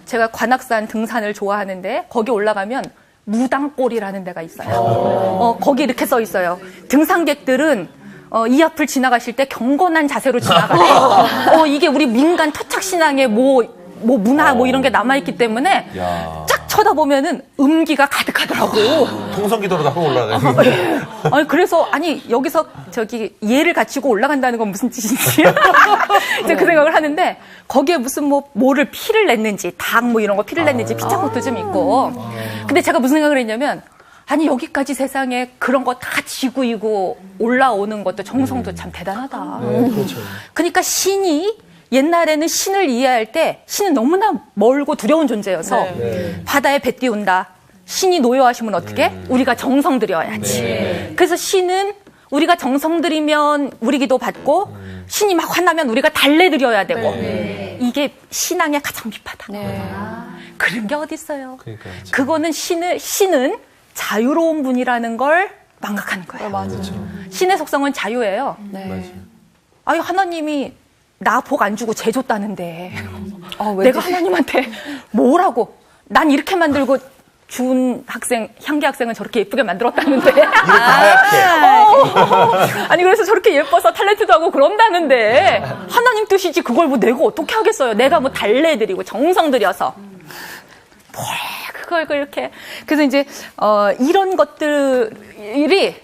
제가 관악산 등산을 좋아하는데 거기 올라가면 무당골이라는 데가 있어요. 거기 이렇게 써 있어요. 등산객들은 이 앞을 지나가실 때 경건한 자세로 지나가래. 이게 우리 민간 토착 신앙의 문화 이런 게 남아있기 때문에 쫙 쳐다보면은 음기가 가득하더라고. 통성기도로 다 올라가요. 아니 그래서 여기서 예를 갖추고 올라간다는 건 무슨 뜻인지 이제 그 생각을 하는데 거기에 무슨 뭐를 피를 냈는지 닭 이런 거 피를 냈는지 피자국도 좀 있고. 근데 제가 무슨 생각을 했냐면 여기까지 세상에 그런 거 다 지구이고 올라오는 것도 정성도 참 대단하다. 그렇죠. 그러니까 신이 옛날에는 신을 이해할 때 신은 너무나 멀고 두려운 존재여서 바다에 배 띄운다. 신이 노여하시면 어떻게? 우리가 정성 들여야지. 그래서 신은 우리가 정성 들이면 우리 기도 받고 신이 막 화나면 우리가 달래 드려야 되고 이게 신앙의 가장 밑바닥. 그런 게 어디 있어요? 그거는 신은 자유로운 분이라는 걸 망각하는 거예요. 맞아요. 신의 속성은 자유예요. 맞아요. 아유, 하나님이 나 복 안 주고 죄 줬다는데. 왜 내가 하나님한테 뭐라고? 난 이렇게 만들고 준 학생, 향기 학생은 저렇게 예쁘게 만들었다는데. 이렇게 하얗게. 아니, 그래서 저렇게 예뻐서 탤런트도 하고 그런다는데. 하나님 뜻이지 그걸 뭐 내가 어떻게 하겠어요? 내가 뭐 달래드리고 정성 들여서. 뭘 그걸 그렇게. 그래서 이제, 이런 것들이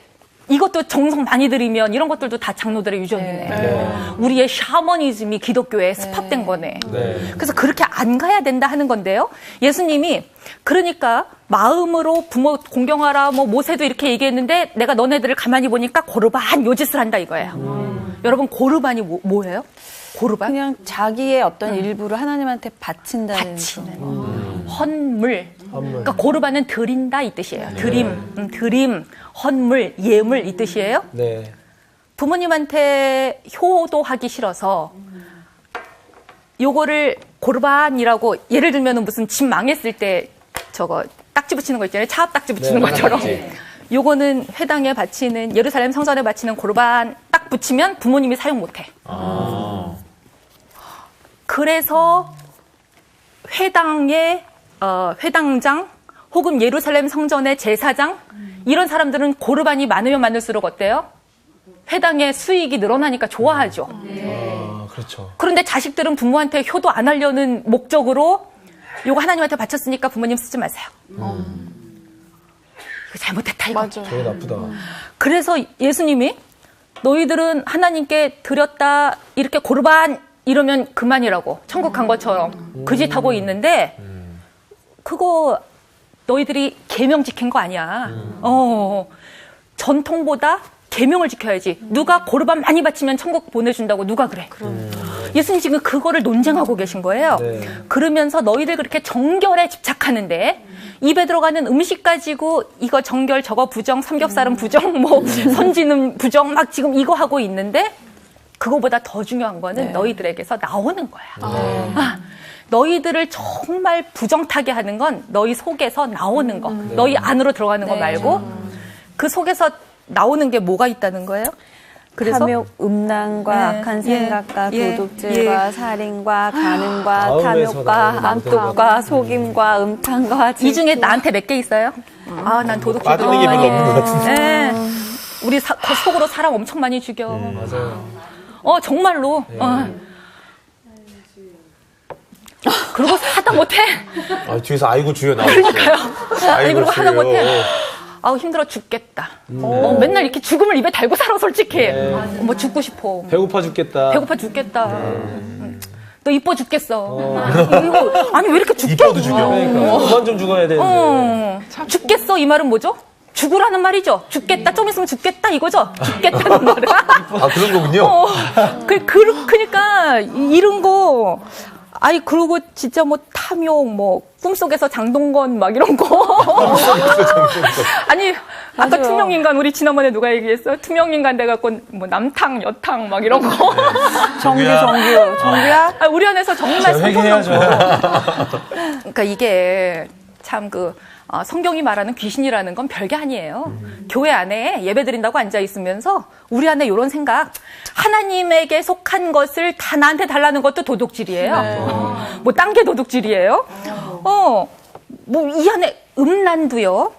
이것도 정성 많이 들이면 이런 것들도 다 장로들의 유전이네. 우리의 샤머니즘이 기독교에 습합된 거네. 그래서 그렇게 안 가야 된다 하는 건데요. 예수님이 그러니까 마음으로 부모 공경하라, 뭐 모세도 이렇게 얘기했는데 내가 너네들을 가만히 보니까 고르반 요짓을 한다 이거예요. 여러분 고르반이 뭐예요? 고르반? 그냥 자기의 어떤 일부를 하나님한테 바친다는 바치는 거. 헌물. 그러니까 고르반은 드린다 이 뜻이에요. 드림, 헌물, 예물 이 뜻이에요. 네. 부모님한테 효도하기 싫어서 요거를 고르반이라고 예를 들면 무슨 집 망했을 때 저거 딱지 붙이는 거 있잖아요. 차압 딱지 붙이는 것처럼. 요거는 회당에 바치는 예루살렘 성전에 바치는 고르반 딱 붙이면 부모님이 사용 못해. 그래서 회당의 회당장 혹은 예루살렘 성전의 제사장 이런 사람들은 고르반이 많으면 많을수록 어때요? 회당의 수익이 늘어나니까 좋아하죠. 그렇죠. 그런데 자식들은 부모한테 효도 안 하려는 목적으로 요거 하나님한테 바쳤으니까 부모님 쓰지 마세요. 이거 잘못했다 이거. 맞아. 되게 나쁘다. 그래서 예수님이 너희들은 하나님께 드렸다 이렇게 고르반 이러면 그만이라고 천국 간 것처럼 그 짓 하고 있는데 그거 너희들이 계명 지킨 거 아니야. 전통보다 계명을 지켜야지. 누가 고르반 많이 바치면 천국 보내준다고 누가 그래. 예수님 지금 그거를 논쟁하고 계신 거예요. 네. 그러면서 너희들 그렇게 정결에 집착하는데 입에 들어가는 음식 가지고 이거 정결 저거 부정 삼겹살은 부정 뭐 선지는 부정 막 지금 이거 하고 있는데 그거보다 더 중요한 거는 너희들에게서 나오는 거야. 너희들을 정말 부정타게 하는 건 너희 속에서 나오는 거. 너희 안으로 들어가는 거 말고 그 속에서 나오는 게 뭐가 있다는 거예요? 그래서 탐욕, 음란과 악한 생각과 도둑질과 살인과 간음과 마음에서 탐욕과 나오는 암독과 속임과 음탕과 이 중에 나한테 몇 개 있어요? 난 도둑질 빠지는 게 별로 없는 것 같은데. 네. 우리 속으로 사람 엄청 많이 죽여. 맞아요. 정말로. 그리고 하다 못해. 뒤에서 아이고 주여 나오고. 아니, 그리고 하다 못해. 아우, 힘들어 죽겠다. 맨날 이렇게 죽음을 입에 달고 살아, 솔직히. 뭐 죽고 싶어. 배고파 죽겠다. 배고파 죽겠다. 너 이뻐 죽겠어. 이거, 아니, 왜 이렇게 죽겠어? 이뻐도 죽여. 그러니까 그만 좀 죽어야 되는데. 죽겠어, 이 말은 뭐죠? 죽으라는 말이죠. 죽겠다, 좀 있으면 죽겠다, 이거죠? 죽겠다는 말은. 그런 거군요. 그러니까, 이런 거. 아니, 그러고 진짜 뭐 탐욕, 뭐, 꿈속에서 장동건 막 이런 거. 아니, 아까 투명인간, 우리 지난번에 누가 얘기했어? 투명인간 돼갖고 뭐 남탕, 여탕 막 이런 거. 정규야? 우리 안에서 정말 회개해야죠. 그러니까 이게 참 성경이 말하는 귀신이라는 건 별게 아니에요. 교회 안에 예배 드린다고 앉아 있으면서 우리 안에 이런 생각, 하나님에게 속한 것을 다 나한테 달라는 것도 도둑질이에요. 뭐 딴 게 도둑질이에요. 뭐 이 안에 음란도요.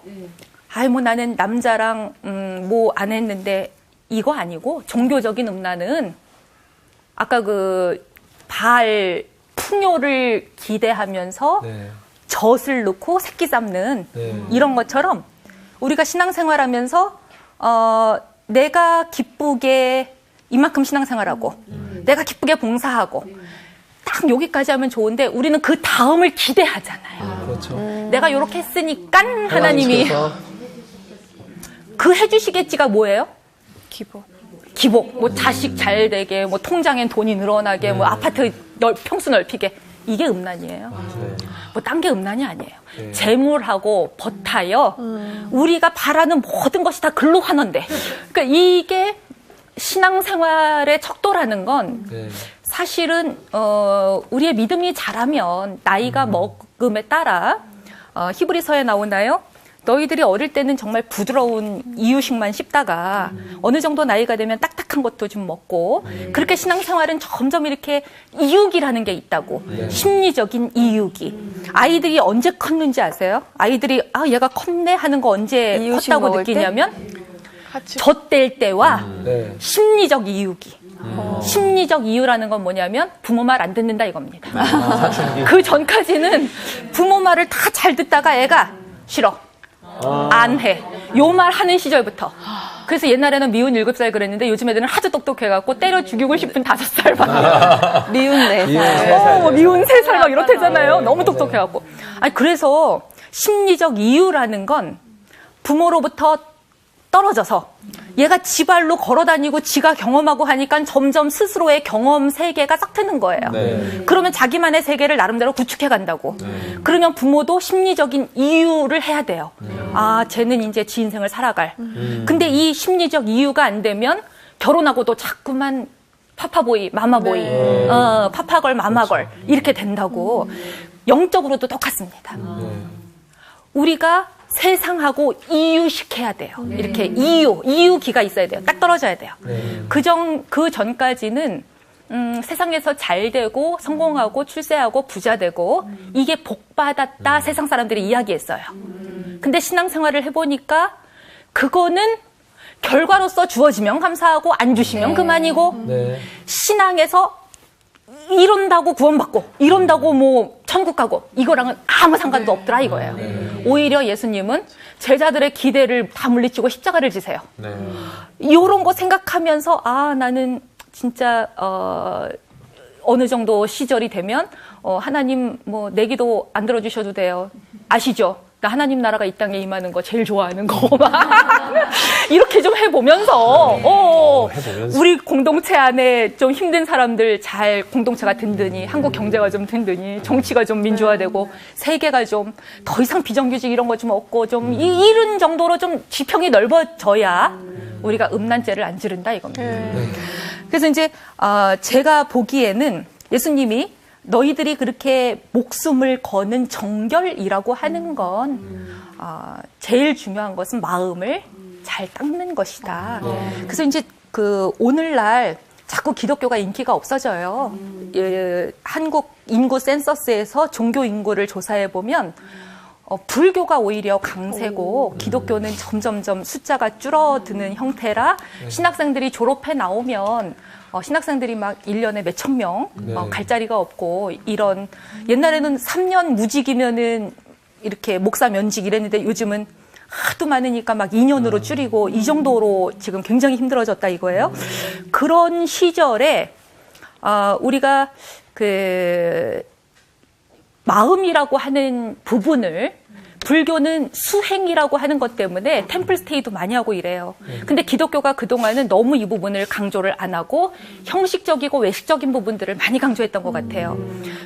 뭐 나는 남자랑 뭐 안 했는데 이거 아니고 종교적인 음란은 아까 바알 풍요를 기대하면서 젖을 넣고 새끼 삶는 이런 것처럼 우리가 신앙생활하면서 내가 기쁘게 이만큼 신앙생활하고 내가 기쁘게 봉사하고 딱 여기까지 하면 좋은데 우리는 그 다음을 기대하잖아요. 그렇죠. 내가 이렇게 했으니까 하나님이 그 해주시겠지가 뭐예요? 기복. 뭐 자식 잘 되게, 뭐 통장엔 돈이 늘어나게, 뭐 아파트 평수 넓히게. 이게 음란이에요. 뭐 딴 게 음란이 아니에요. 재물하고 버타요. 우리가 바라는 모든 것이 다 글로 환원돼. 그러니까 이게 신앙생활의 척도라는 건 사실은 우리의 믿음이 자라면 나이가 먹음에 따라 히브리서에 나오나요? 너희들이 어릴 때는 정말 부드러운 이유식만 씹다가 어느 정도 나이가 되면 딱딱한 것도 좀 먹고 그렇게 신앙생활은 점점 이렇게 이육이라는 게 있다고. 심리적인 이육이. 아이들이 언제 컸는지 아세요? 아이들이 얘가 컸네 하는 거 언제 이유식 컸다고 먹을 느끼냐면 젖될 때와 심리적 이육이. 심리적 이유라는 건 뭐냐면 부모 말 안 듣는다 이겁니다. 그 전까지는 부모 말을 다 잘 듣다가 애가 싫어. 안 해. 요 말 하는 시절부터. 그래서 옛날에는 미운 7살 그랬는데 요즘 애들은 하도 똑똑해갖고 때려 죽이고 싶은 5살 막. 미운 4살. 미운 3살 막 이렇대잖아요. 너무 똑똑해갖고. 아니, 그래서 심리적 이유라는 건 부모로부터 떨어져서 얘가 지 발로 걸어다니고 지가 경험하고 하니까 점점 스스로의 경험 세계가 싹 트는 거예요. 그러면 자기만의 세계를 나름대로 구축해 간다고. 그러면 부모도 심리적인 이유를 해야 돼요. 쟤는 이제 지 인생을 살아갈. 근데 이 심리적 이유가 안 되면 결혼하고도 자꾸만 파파보이, 마마보이, 파파걸, 마마걸 이렇게 된다고. 영적으로도 똑같습니다. 우리가 세상하고 이유식해야 돼요. 이렇게 이유기가 있어야 돼요. 딱 떨어져야 돼요. 그 전까지는 세상에서 잘 되고 성공하고 출세하고 부자 되고 이게 복받았다 세상 사람들이 이야기했어요. 근데 신앙생활을 해보니까 그거는 결과로서 주어지면 감사하고 안 주시면 그만이고 신앙에서 이런다고 구원받고 이런다고 뭐 천국 가고 이거랑은 아무 상관도 없더라 이거예요. 오히려 예수님은 제자들의 기대를 다 물리치고 십자가를 지세요. 이런 거 생각하면서 나는 진짜 어느 정도 시절이 되면 하나님 뭐 내 기도 안 들어주셔도 돼요. 아시죠? 나 하나님 나라가 이 땅에 임하는 거 제일 좋아하는 거 막 이렇게 좀 해보면서 우리 공동체 안에 좀 힘든 사람들 잘 공동체가 든든히 한국 경제가 좀 든든히 정치가 좀 민주화되고 세계가 좀 더 이상 비정규직 이런 거 좀 없고 좀 이런 정도로 좀 지평이 넓어져야 우리가 음란죄를 안 지른다 이겁니다. 그래서 이제 제가 보기에는 예수님이 너희들이 그렇게 목숨을 거는 정결이라고 하는 건 제일 중요한 것은 마음을 잘 닦는 것이다. 그래서 이제 오늘날 자꾸 기독교가 인기가 없어져요. 한국 인구 센서스에서 종교 인구를 조사해 보면 불교가 오히려 강세고 기독교는 점점점 숫자가 줄어드는 형태라 신학생들이 졸업해 나오면 신학생들이 막 1년에 몇천 명 갈 자리가 없고 이런 옛날에는 3년 무직이면은 이렇게 목사 면직 이랬는데 요즘은 하도 많으니까 막 2년으로 줄이고 이 정도로 지금 굉장히 힘들어졌다 이거예요. 그런 시절에 우리가 마음이라고 하는 부분을 불교는 수행이라고 하는 것 때문에 템플스테이도 많이 하고 이래요. 근데 기독교가 그동안은 너무 이 부분을 강조를 안 하고 형식적이고 외식적인 부분들을 많이 강조했던 것 같아요.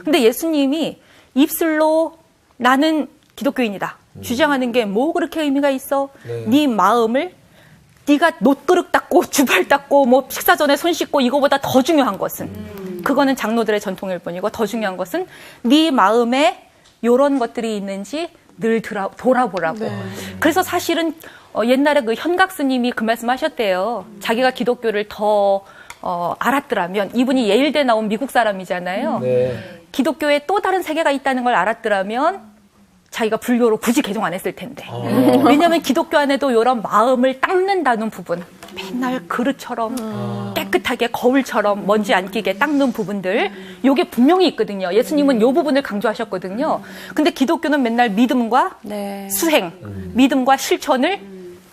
근데 예수님이 입술로 나는 기독교인이다 주장하는 게 뭐 그렇게 의미가 있어? 네 마음을 네가 놋그릇 닦고 주발 닦고 뭐 식사 전에 손 씻고 이거보다 더 중요한 것은 그거는 장로들의 전통일 뿐이고 더 중요한 것은 네 마음에 이런 것들이 있는지 늘 돌아보라고. 그래서 사실은 옛날에 그 현각 스님이 그 말씀하셨대요. 자기가 기독교를 더 알았더라면 이분이 예일대 나온 미국 사람이잖아요. 기독교에 또 다른 세계가 있다는 걸 알았더라면 자기가 불교로 굳이 개종 안 했을 텐데. 왜냐하면 기독교 안에도 이런 마음을 닦는다는 부분, 맨날 그릇처럼 깨끗하게 거울처럼 먼지 안 끼게 닦는 부분들, 요게 분명히 있거든요. 예수님은 요 부분을 강조하셨거든요. 근데 기독교는 맨날 믿음과 수행, 믿음과 실천을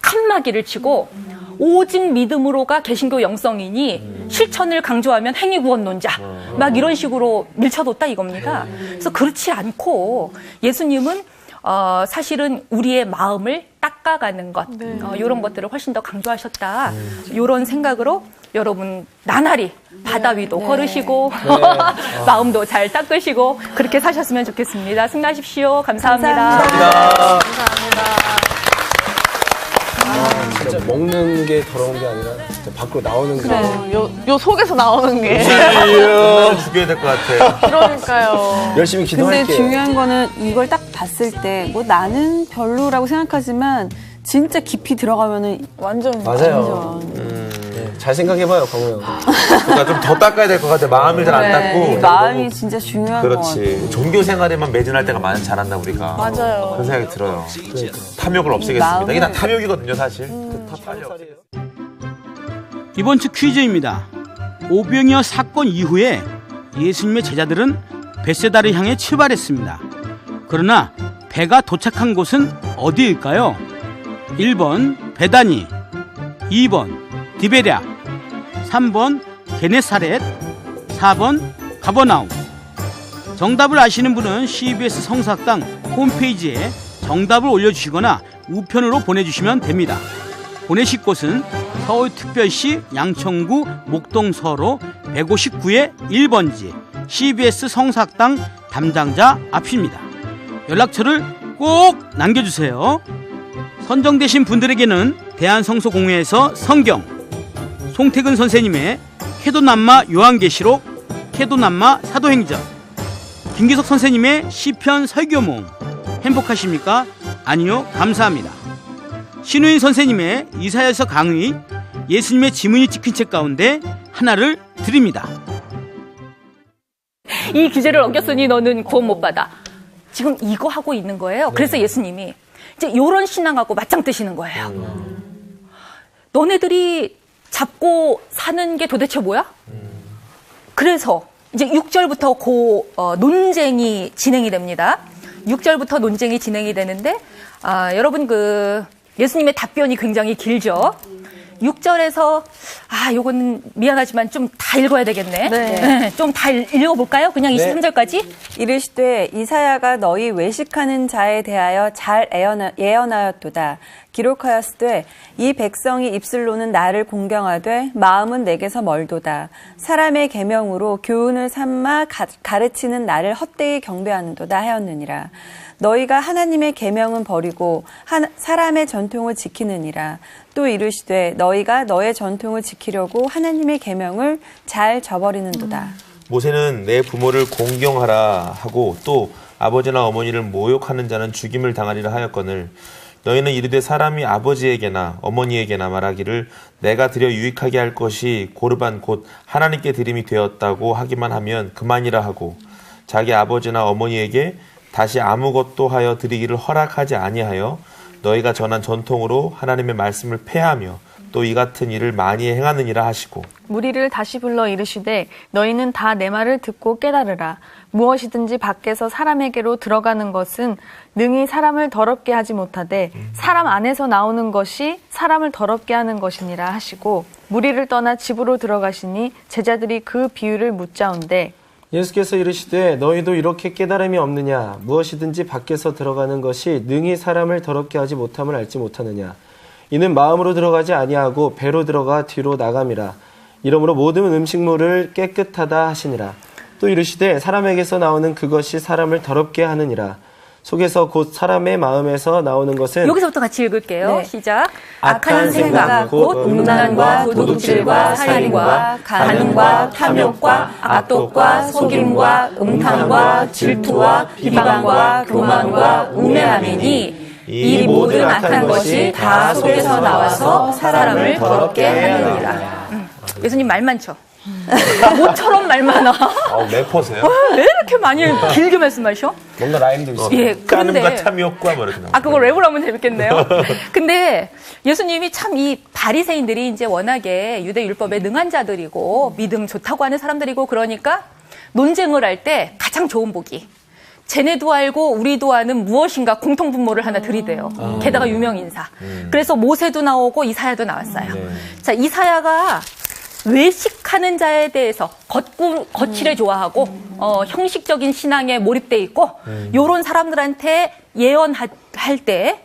칸막이를 치고 오직 믿음으로가 개신교 영성이니 실천을 강조하면 행위구원론자 막 이런 식으로 밀쳐뒀다 이겁니다. 그래서 그렇지 않고 예수님은 사실은 우리의 마음을 닦아가는 것 이런 것들을 훨씬 더 강조하셨다. 이런 생각으로 여러분 나날이 바다 위도 걸으시고 마음도 잘 닦으시고 그렇게 사셨으면 좋겠습니다. 승리하십시오. 감사합니다. 감사합니다. 진짜 먹는 게 더러운 게 아니라 진짜 밖으로 나오는 게. 요 속에서 나오는 게. 죽여야 될 것 같아요. 그러니까요. 열심히 기도할게요. 근데 중요한 거는 이걸 딱 봤을 때 뭐 나는 별로라고 생각하지만 진짜 깊이 들어가면은 완전 맞아요. 잘 생각해봐요, 광호 형. 그러니까 좀 더 닦아야 될 것 같아. 마음을 잘 안 이 닦고. 마음이 진짜 중요한 것 같아요. 그렇지. 종교 생활에만 매진할 때가 많이 잘한다 우리가. 맞아요. 그런 생각이 들어요. 그러니까. 탐욕을 없애겠습니다. 이게 다 마음을- 탐욕이거든요, 사실. 이번 주 퀴즈입니다. 오병이어 사건 이후에 예수님의 제자들은 벳세다를 향해 출발했습니다. 그러나 배가 도착한 곳은 어디일까요? 1번 베다니, 2번 디베랴, 3번 게네사렛, 4번 가버나움. 정답을 아시는 분은 CBS 성사학당 홈페이지에 정답을 올려주시거나 우편으로 보내주시면 됩니다. 보내실 곳은 서울특별시 양천구 목동서로 159의 1번지 CBS 성사학당 담당자 앞입니다. 연락처를 꼭 남겨주세요. 선정되신 분들에게는 대한성서공회에서 성경, 송태근 선생님의 캐도남마 요한계시록, 캐도남마 사도행전, 김기석 선생님의 시편 설교모음. 행복하십니까? 아니요, 감사합니다. 신우인 선생님의 이사야서 강의, 예수님의 지문이 찍힌 책 가운데 하나를 드립니다. 이 규제를 어겼으니 너는 구원 못 받아. 지금 이거 하고 있는 거예요. 그래서 예수님이 이제 이런 신앙하고 맞짱 뜨시는 거예요. 너네들이 잡고 사는 게 도대체 뭐야? 그래서 이제 6절부터 논쟁이 진행이 됩니다. 6절부터 논쟁이 진행이 되는데 여러분 예수님의 답변이 굉장히 길죠. 6절에서 요건 미안하지만 좀 다 읽어야 되겠네. 네. 좀 다 읽어볼까요? 그냥 23절까지? 이르시되 이사야가 너희 외식하는 자에 대하여 잘 예언하였도다. 기록하였으되 이 백성이 입술로는 나를 공경하되 마음은 내게서 멀도다. 사람의 계명으로 교훈을 삼아 가르치는 나를 헛되이 경배하는도다 하였느니라. 너희가 하나님의 계명은 버리고 사람의 전통을 지키느니라. 또 이르시되 너희가 너의 전통을 지키려고 하나님의 계명을 잘 저버리는도다. 모세는 내 부모를 공경하라 하고 또 아버지나 어머니를 모욕하는 자는 죽임을 당하리라 하였거늘 너희는 이르되 사람이 아버지에게나 어머니에게나 말하기를 내가 드려 유익하게 할 것이 고르반 곧 하나님께 드림이 되었다고 하기만 하면 그만이라 하고 자기 아버지나 어머니에게 다시 아무것도 하여 드리기를 허락하지 아니하여 너희가 전한 전통으로 하나님의 말씀을 폐하며 또 이 같은 일을 많이 행하느니라 하시고 무리를 다시 불러 이르시되 너희는 다 내 말을 듣고 깨달으라. 무엇이든지 밖에서 사람에게로 들어가는 것은 능히 사람을 더럽게 하지 못하되 사람 안에서 나오는 것이 사람을 더럽게 하는 것이니라 하시고 무리를 떠나 집으로 들어가시니 제자들이 그 비유를 묻자온대 예수께서 이르시되 너희도 이렇게 깨달음이 없느냐? 무엇이든지 밖에서 들어가는 것이 능히 사람을 더럽게 하지 못함을 알지 못하느냐? 이는 마음으로 들어가지 아니하고 배로 들어가 뒤로 나감이라. 이러므로 모든 음식물을 깨끗하다 하시니라. 또 이르시되 사람에게서 나오는 그것이 사람을 더럽게 하느니라. 속에서 곧 사람의 마음에서 나오는 것은 여기서부터 같이 읽을게요. 네. 시작. 악한 생각, 곧 음란과 도둑질과 살인과 간음과 탐욕과 악독과 속임과 음탕과 질투와 비방과 교만과 우매함이니 이 모든 악한 것이 다 속에서 나와서 사람을 더럽게 하느니라. 예수님 말 많죠? 모처럼 말 많아. 래퍼세요? 왜 이렇게 많이 길게 말씀하셔? 뭔가 라임도 있어. 예, 그런데 까는과 탐욕과 뭐 이렇게 나오고. 그거 랩으로 하면 재밌겠네요. 근데 예수님이 참 이 바리새인들이 이제 워낙에 유대 율법에 능한 자들이고 믿음 좋다고 하는 사람들이고 그러니까 논쟁을 할 때 가장 좋은 복이 쟤네도 알고 우리도 아는 무엇인가 공통분모를 하나 들이대요. 게다가 유명인사. 그래서 모세도 나오고 이사야도 나왔어요. 자, 이사야가 외식하는 자에 대해서 거칠에 좋아하고 형식적인 신앙에 몰입돼 있고 요런 사람들한테 예언할 때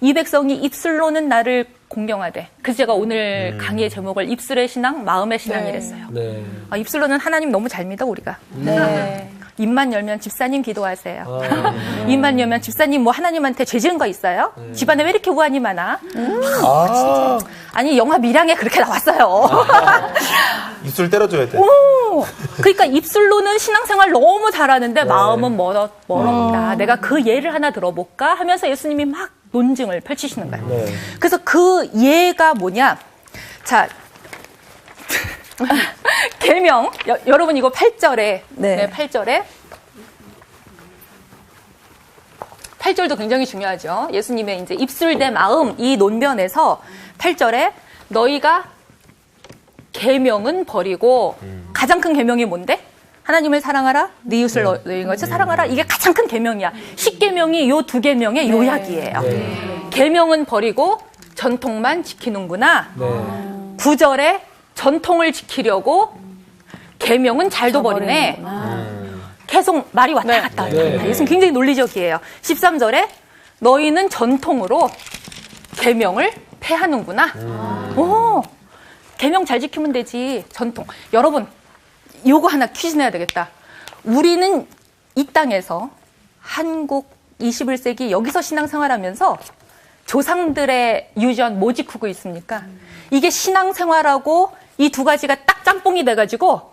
이 백성이 입술로는 나를 공경하되. 그래서 제가 오늘 강의의 제목을 입술의 신앙, 마음의 신앙이랬어요. 네. 입술로는 하나님 너무 잘 믿어 우리가. 네. 입만 열면 집사님 기도하세요. 입만 열면 집사님 뭐 하나님한테 죄 지은 거 있어요? 집안에 왜 이렇게 우환이 많아? 아니 영화 밀양에 그렇게 나왔어요. 입술 때려줘야 돼. 그러니까 입술로는 신앙생활 너무 잘하는데 마음은 멀었다. 내가 그 예를 하나 들어볼까 하면서 예수님이 막 논증을 펼치시는 거예요. 네. 그래서 그 예가 뭐냐? 자, 계명 여러분 이거 8절에 네. 8절도 굉장히 중요하죠. 예수님의 이제 입술대 마음 이 논변에서 8절에 너희가 계명은 버리고 가장 큰 계명이 뭔데? 하나님을 사랑하라, 네 이웃을 너희 같이 사랑하라. 이게 가장 큰 계명이야. 10계명이 요 2계명의 요약이에요. 계명은 버리고 전통만 지키는구나. 9절에 전통을 지키려고 계명은 잘도 버리네. 계속 말이 왔다 갔다 하다. 예수님 굉장히 논리적이에요. 13절에 너희는 전통으로 계명을 폐하는구나. 오, 계명 잘 지키면 되지. 전통. 여러분, 요거 하나 퀴즈 내야 되겠다. 우리는 이 땅에서 한국 21세기 여기서 신앙생활하면서 조상들의 유전 뭐 지키고 있습니까? 이게 신앙생활하고 이 두 가지가 딱 짬뽕이 돼가지고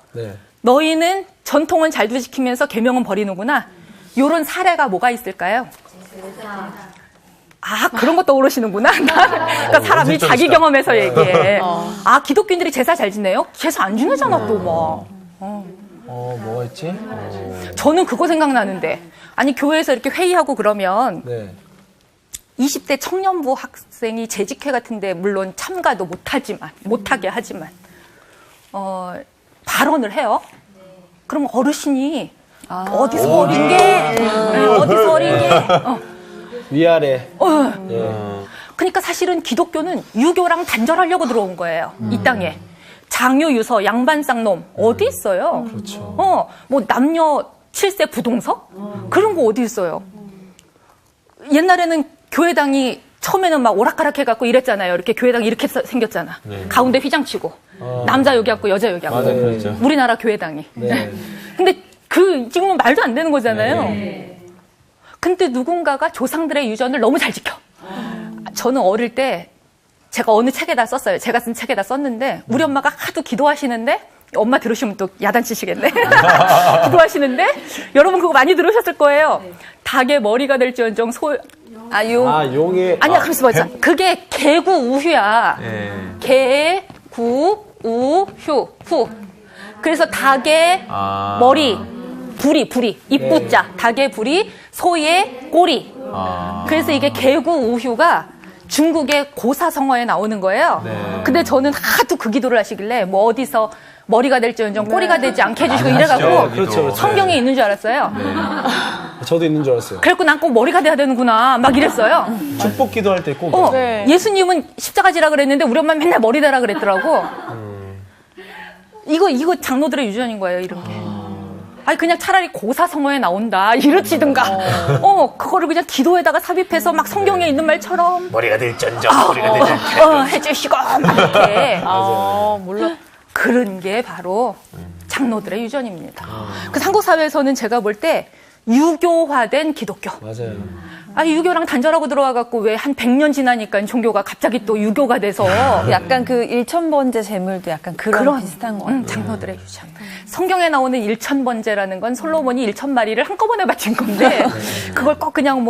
너희는 전통은 잘도 지키면서 계명은 버리는구나. 요런 사례가 뭐가 있을까요? 아, 그런 것도 오르시는구나. 그러니까 사람이 자기 경험에서 얘기해. 아, 기독교인들이 제사 잘 지내요? 제사 안 지내잖아, 또 뭐. 뭐가 있지? 저는 그거 생각나는데. 아니, 교회에서 이렇게 회의하고 그러면 20대 청년부 학생이 재직회 같은데 물론 참가도 못하게 하지만, 발언을 해요. 그럼 어르신이 어디서 어린 게, 어디서 어린 게, 위아래. 그러니까 사실은 기독교는 유교랑 단절하려고 들어온 거예요. 이 땅에. 장유, 유서, 양반, 쌍놈 어디 있어요? 그렇죠. 뭐 남녀 7세 부동석? 그런 거 어디 있어요? 옛날에는 교회당이 처음에는 막 오락가락 해갖고 이랬잖아요. 이렇게 교회당이 이렇게 생겼잖아. 가운데 휘장치고. 남자 여기 앉고 여자 여기 앉고. 맞아요, 그렇죠. 우리나라 교회당이. 근데 지금은 말도 안 되는 거잖아요. 근데 누군가가 조상들의 유전을 너무 잘 지켜. 저는 어릴 때 제가 어느 책에다 썼어요. 제가 쓴 책에다 썼는데 우리 엄마가 하도 기도하시는데 엄마 들으시면 또 야단치시겠네. 기도하시는데 여러분 그거 많이 들으셨을 거예요. 닭의 머리가 될지언정 용의. 아니야, 그래서 보자. 그게 개구우휴야. 개구우휴. 그래서 닭의 머리, 부리, 입부자. 닭의 부리, 소의 꼬리. 그래서 이게 개구우휴가 중국의 고사성어에 나오는 거예요. 근데 저는 하도 그 기도를 하시길래 뭐 어디서 머리가 될지언정 꼬리가 되지 않게 해주시고 이래갖고 그렇죠. 성경에 있는 줄 알았어요. 저도 있는 줄 알았어요. 그래갖고 난 꼭 머리가 돼야 되는구나 막 이랬어요. 축복 기도할 때 꼭. 예수님은 십자가지라 그랬는데 우리 엄마는 맨날 머리 대라 그랬더라고. 이거 장로들의 유전인 거예요, 이런 게. 아니 그냥 차라리 고사성어에 나온다 이러치든가 그거를 그냥 기도에다가 삽입해서 막 성경에 있는 말처럼 머리가 될전정 머리가 될전정 해주시고 막 이렇게 몰라. 그런 게 바로 장로들의 유전입니다. 그 한국 사회에서는 제가 볼 때 유교화된 기독교. 맞아요. 유교랑 단절하고 들어와갖고 왜 한 100년 지나니까 종교가 갑자기 또 유교가 돼서 약간 그 1000번째 재물도 약간 그런 비슷한 거 같아요. 장로들의 유전. 성경에 나오는 1000번째라는 건 솔로몬이 1000마리를 한꺼번에 바친 건데 그걸 꼭 그냥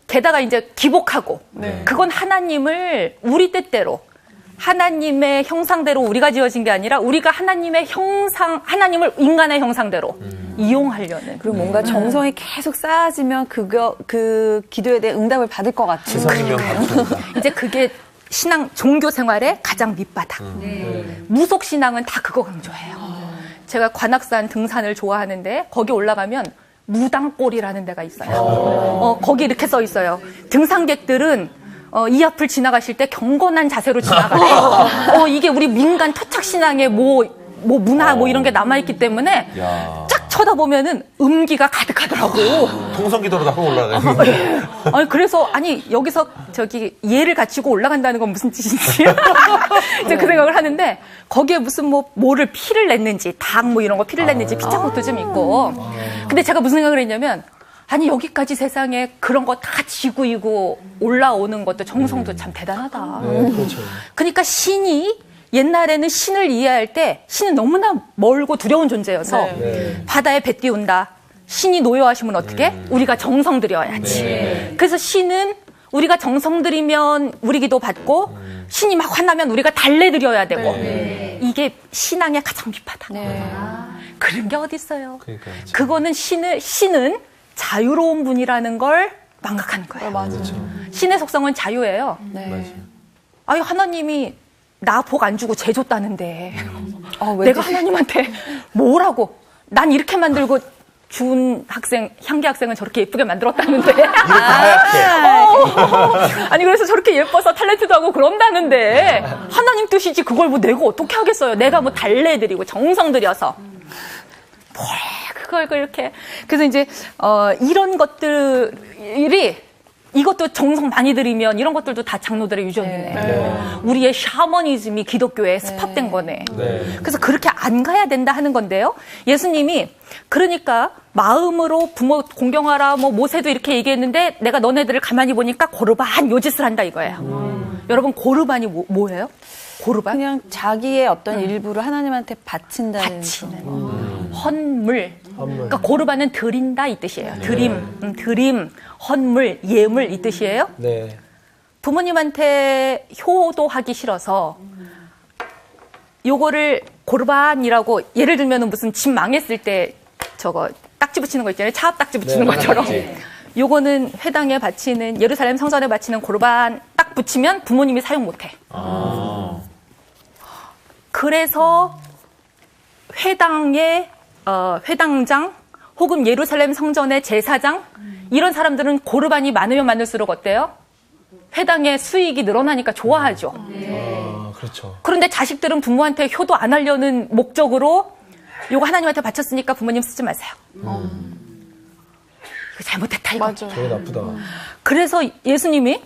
게다가 이제 기복하고 그건 하나님을 우리 뜻대로 하나님의 형상대로 우리가 지어진 게 아니라 우리가 하나님의 하나님을 인간의 형상대로 이용하려는. 그리고 뭔가 정성이 계속 쌓아지면 그 기도에 대해 응답을 받을 것 같은. 이제 그게 종교 생활의 가장 밑바닥. 무속 신앙은 다 그거 강조해요. 제가 관악산 등산을 좋아하는데 거기 올라가면 무당골이라는 데가 있어요. 거기 이렇게 써 있어요. 등산객들은 이 앞을 지나가실 때 경건한 자세로 지나가요. 이게 우리 민간 토착 신앙의 문화 이런 게 남아있기 때문에 쫙 쳐다보면은 음기가 가득하더라고. 통성기도로 한번 올라가요. 그래서 여기서 예를 갖추고 올라간다는 건 무슨 뜻인지 이제 그 생각을 하는데 거기에 무슨 뭐를 피를 냈는지 닭 이런 거 피를 냈는지 피자국도 좀 있고. 근데 제가 무슨 생각을 했냐면 여기까지 세상에 그런 거 다 지구이고 올라오는 것도 정성도 참 대단하다. 그렇죠. 그러니까 신이 옛날에는 신을 이해할 때 신은 너무나 멀고 두려운 존재여서 네. 바다에 배 띄운다. 신이 노여하시면 어떻게? 우리가 정성 들여야지. 그래서 신은 우리가 정성 들이면 우리 기도 받고 신이 막 화나면 우리가 달래 드려야 되고 이게 신앙의 가장 밑바닥. 그런 게 어디 있어요? 그러니까요. 그거는 신은 자유로운 분이라는 걸 망각하는 거예요. 맞아요. 신의 속성은 자유예요. 아유 하나님이 나 복 안 주고 죄 줬다는데 내가 하나님한테 뭐라고 난 이렇게 만들고 준 학생 향기 학생은 저렇게 예쁘게 만들었다는데 이렇게 하얗게. 아니 그래서 저렇게 예뻐서 탤런트도 하고 그런다는데 하나님 뜻이지 그걸 뭐 내가 어떻게 하겠어요. 내가 뭐 달래드리고 정성 들여서 뭘 그걸 그렇게 그래서 이제 이런 것들이 이것도 정성 많이 들이면 이런 것들도 다 장로들의 유전이네. 우리의 샤머니즘이 기독교에 스팝된 거네. 그래서 그렇게 안 가야 된다 하는 건데요. 예수님이 그러니까 마음으로 부모 공경하라 뭐 모세도 이렇게 얘기했는데 내가 너네들을 가만히 보니까 고르반 요짓을 한다 이거예요. 여러분 고르반이 뭐예요? 고르반? 그냥 자기의 어떤 일부를 하나님한테 바친다는 바치는 헌물. 그러니까 고르반은 드린다 이 뜻이에요. 드림, 헌물, 예물 이 뜻이에요. 네. 부모님한테 효도하기 싫어서 요거를 고르반이라고 예를 들면은 무슨 집 망했을 때 저거 딱지 붙이는 거 있잖아요. 차압 딱지 붙이는 것처럼. 요거는 회당에 바치는 예루살렘 성전에 바치는 고르반 딱 붙이면 부모님이 사용 못해. 그래서 회당의 회당장 혹은 예루살렘 성전의 제사장 이런 사람들은 고르반이 많으면 많을수록 어때요? 회당의 수익이 늘어나니까 좋아하죠. 그렇죠. 그런데 자식들은 부모한테 효도 안 하려는 목적으로 요거 하나님한테 바쳤으니까 부모님 쓰지 마세요. 이거 잘못했다 이거. 맞아요. 되게 나쁘다. 그래서 예수님이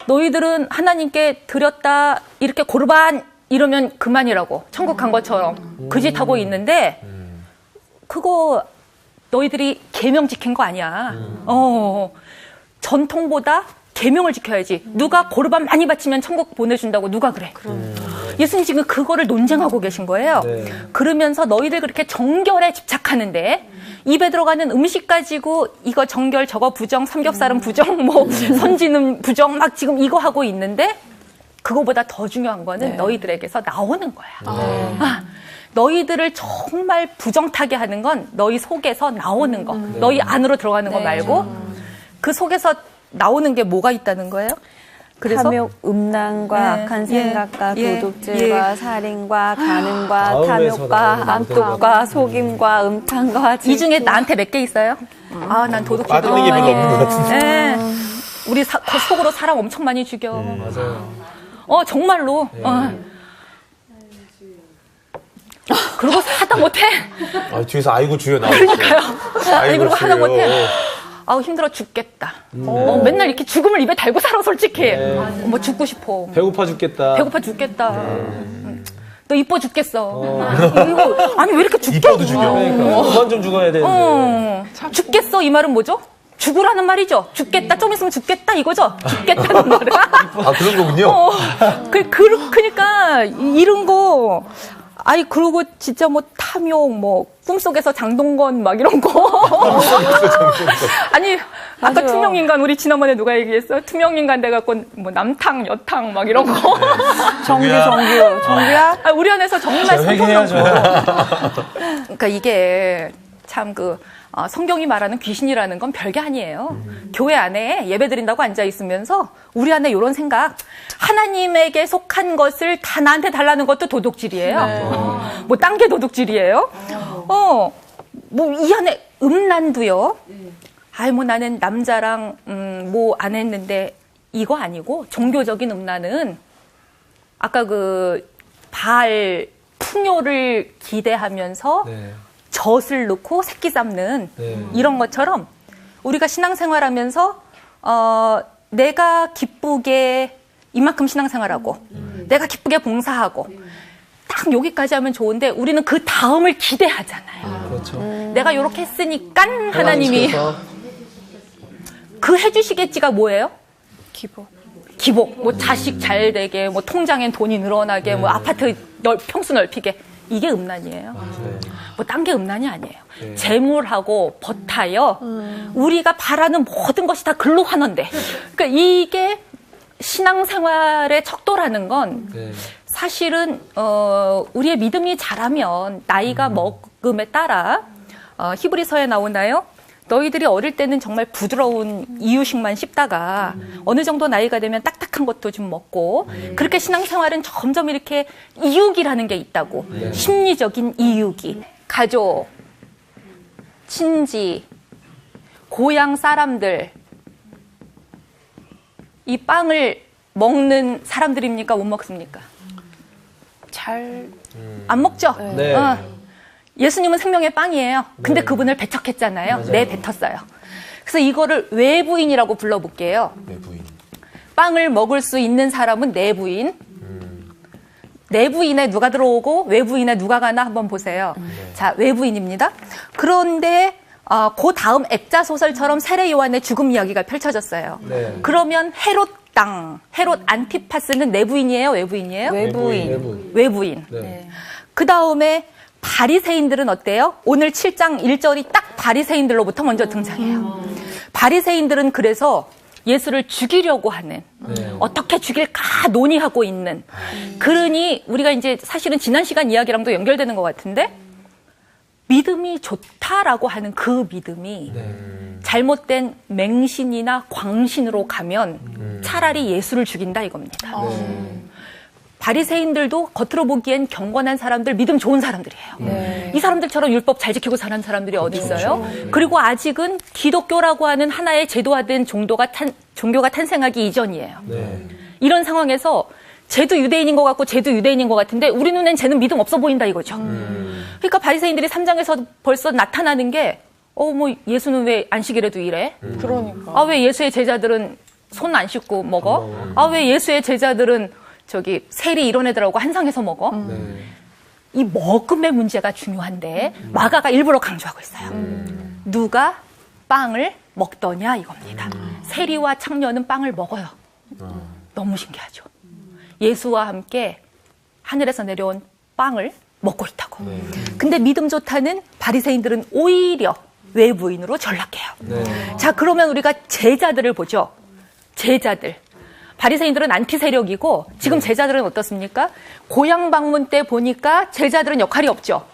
너희들은 하나님께 드렸다 이렇게 고르반 이러면 그만이라고 천국 간 것처럼 그 짓 하고 있는데 그거 너희들이 계명 지킨 거 아니야. 전통보다 계명을 지켜야지. 누가 고르반 많이 바치면 천국 보내준다고 누가 그래. 예수님 지금 그거를 논쟁하고 계신 거예요. 네. 그러면서 너희들 그렇게 정결에 집착하는데 입에 들어가는 음식 가지고 이거 정결 저거 부정 삼겹살은 부정 뭐 선지는 부정 막 지금 이거 하고 있는데 그거보다 더 중요한 거는 너희들에게서 나오는 거야. 너희들을 정말 부정타게 하는 건 너희 속에서 나오는 거. 너희 안으로 들어가는 거 말고 그 속에서 나오는 게 뭐가 있다는 거예요? 그래서 탐욕, 음란과 악한 생각과 도둑질과 살인과 간음과 마음에서 탐욕과 나오는 암독과 속임과 음탕과 이 중에 나한테 몇 개 있어요? 난 도둑질 빠지는 게 별로 없는 것 같은데. 네. 우리 속으로 사람 엄청 많이 죽여. 맞아요. 정말로. 그리고 하다 못해. 뒤에서 아이고 주여 나오고. 그러니까요. 아니, 그리고 하다 주여. 못해. 아우, 힘들어 죽겠다. 맨날 이렇게 죽음을 입에 달고 살아, 솔직히. 뭐 죽고 싶어. 배고파 죽겠다. 배고파 죽겠다. 너 이뻐 죽겠어. 이거, 아니, 왜 이렇게 죽겠어? 이뻐도 죽여. 그러니까 그만 좀 죽어야 되는데. 죽겠어, 이 말은 뭐죠? 죽으라는 말이죠. 죽겠다, 좀 있으면 죽겠다, 이거죠? 죽겠다는 말은. 그런 거군요. 그러니까, 이런 거. 아니, 그러고 진짜 뭐 탐욕, 뭐, 꿈속에서 장동건 막 이런 거. 아니, 아까 맞아요. 투명인간, 우리 지난번에 누가 얘기했어? 투명인간 돼갖고 뭐 남탕, 여탕 막 이런 거. 정규야? 우리 안에서 정말 회개해야죠. 그러니까 이게 참 성경이 말하는 귀신이라는 건 별게 아니에요. 교회 안에 예배 드린다고 앉아 있으면서 우리 안에 이런 생각, 하나님에게 속한 것을 다 나한테 달라는 것도 도둑질이에요. 뭐 딴 게 도둑질이에요. 뭐 이 안에 음란도요. 뭐 나는 남자랑 뭐 안 했는데 이거 아니고 종교적인 음란은 아까 바알 풍요를 기대하면서 젖을 넣고 새끼 삶는 이런 것처럼 우리가 신앙생활하면서 내가 기쁘게 이만큼 신앙생활하고 내가 기쁘게 봉사하고 딱 여기까지 하면 좋은데 우리는 그 다음을 기대하잖아요. 그렇죠. 내가 이렇게 했으니까 하나님이 그 해주시겠지가 뭐예요? 기복, 뭐 자식 잘 되게, 뭐 통장엔 돈이 늘어나게, 뭐 아파트 평수 넓히게. 이게 음란이에요. 뭐 딴 게 음란이 아니에요. 재물하고 법하여 우리가 바라는 모든 것이 다 글로 환원돼. 그러니까 이게 신앙생활의 척도라는 건 사실은 우리의 믿음이 자라면 나이가 먹음에 따라 히브리서에 나오나요? 너희들이 어릴 때는 정말 부드러운 이유식만 씹다가 어느 정도 나이가 되면 딱딱한 것도 좀 먹고 그렇게 신앙생활은 점점 이렇게 이육이라는 게 있다고. 심리적인 이육이. 가족, 친지, 고향 사람들, 이 빵을 먹는 사람들입니까? 못 먹습니까? 잘 안 먹죠? 네. 예수님은 생명의 빵이에요. 근데 그분을 배척했잖아요. 내뱉었어요. 그래서 이거를 외부인이라고 불러볼게요. 외부인. 빵을 먹을 수 있는 사람은 내부인. 내부인에 누가 들어오고 외부인에 누가 가나 한번 보세요. 자, 외부인입니다. 그런데 그 다음 액자 소설처럼 세례 요한의 죽음 이야기가 펼쳐졌어요. 네. 그러면 헤롯 땅, 헤롯 안티파스는 내부인이에요? 외부인이에요? 외부인. 네. 그 다음에 바리새인들은 어때요? 오늘 7장 1절이 딱 바리새인들로부터 먼저 등장해요. 바리새인들은 그래서 예수를 죽이려고 하는, 어떻게 죽일까 논의하고 있는. 그러니 우리가 이제 사실은 지난 시간 이야기랑도 연결되는 것 같은데 믿음이 좋다라고 하는 그 믿음이 잘못된 맹신이나 광신으로 가면 차라리 예수를 죽인다 이겁니다. 바리새인들도 겉으로 보기엔 경건한 사람들, 믿음 좋은 사람들이에요. 이 사람들처럼 율법 잘 지키고 사는 사람들이 어디 있어요? 그리고 아직은 기독교라고 하는 하나의 제도화된 종교가 탄생하기 이전이에요. 이런 상황에서 쟤도 유대인인 것 같고 쟤도 유대인인 것 같은데 우리 눈엔 쟤는 믿음 없어 보인다 이거죠. 그러니까 바리새인들이 3장에서 벌써 나타나는 게 뭐 예수는 왜 안식일에도 이래? 그러니까. 왜 예수의 제자들은 손 안 씻고 먹어? 왜 예수의 제자들은 저기 세리 이런 애들하고 한상에서 먹어? 이 먹음의 문제가 중요한데 마가가 일부러 강조하고 있어요. 누가 빵을 먹더냐 이겁니다. 세리와 창녀는 빵을 먹어요. 너무 신기하죠. 예수와 함께 하늘에서 내려온 빵을 먹고 있다고. 근데 믿음 좋다는 바리새인들은 오히려 외부인으로 전락해요. 자, 그러면 우리가 제자들을 보죠. 제자들. 바리새인들은 안티 세력이고 지금 제자들은 어떻습니까? 고향 방문 때 보니까 제자들은 역할이 없죠.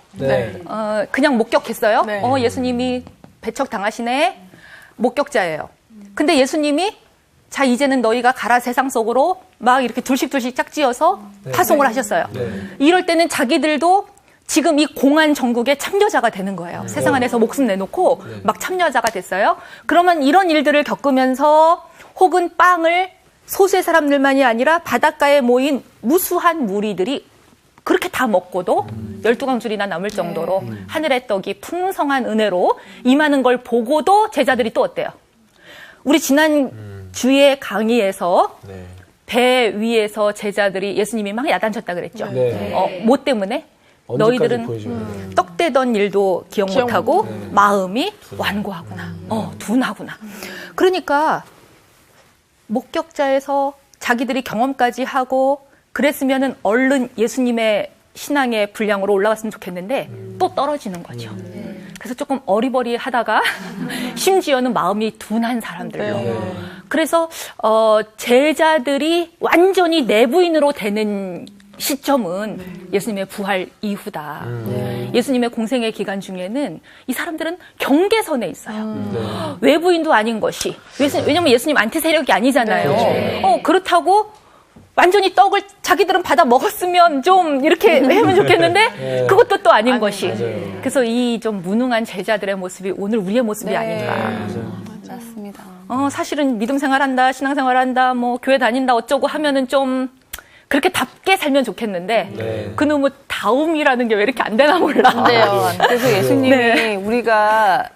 그냥 목격했어요. 네. 예수님이 배척 당하시네. 목격자예요. 근데 예수님이 자 이제는 너희가 가라 세상 속으로 막 이렇게 둘씩 짝지어서 파송을 하셨어요. 이럴 때는 자기들도 지금 이 공안 정국의 참여자가 되는 거예요. 세상 안에서 목숨 내놓고 막 참여자가 됐어요. 그러면 이런 일들을 겪으면서 혹은 빵을 소수의 사람들만이 아니라 바닷가에 모인 무수한 무리들이 그렇게 다 먹고도 12강줄이나 남을 정도로 하늘의 떡이 풍성한 은혜로 임하는 걸 보고도 제자들이 또 어때요? 우리 지난 주의 강의에서 배 위에서 제자들이 예수님이 막 야단쳤다 그랬죠. 뭐 때문에? 너희들은 떡대던 일도 기억 못하고 마음이 완고하구나. 둔하구나. 그러니까 목격자에서 자기들이 경험까지 하고 그랬으면은 얼른 예수님의 신앙의 분량으로 올라갔으면 좋겠는데 또 떨어지는 거죠. 그래서 조금 어리버리하다가 심지어는 마음이 둔한 사람들로. 그래서 제자들이 완전히 내부인으로 되는 시점은 예수님의 부활 이후다. 예수님의 공생의 기간 중에는 이 사람들은 경계선에 있어요. 외부인도 아닌 것이. 왜냐면 예수님 안티 세력이 아니잖아요. 그렇다고 완전히 떡을 자기들은 받아 먹었으면 좀 이렇게 하면 좋겠는데 그것도 또 아닌 것이. 그래서 이 좀 무능한 제자들의 모습이 오늘 우리의 모습이 아닌가. 맞습니다. 사실은 믿음 생활한다, 신앙 생활한다, 뭐 교회 다닌다 어쩌고 하면은 좀 그렇게 답게 살면 좋겠는데 그놈의 다움이라는 게 왜 이렇게 안 되나 몰라. 안 돼요. 그래서 예수님이 우리가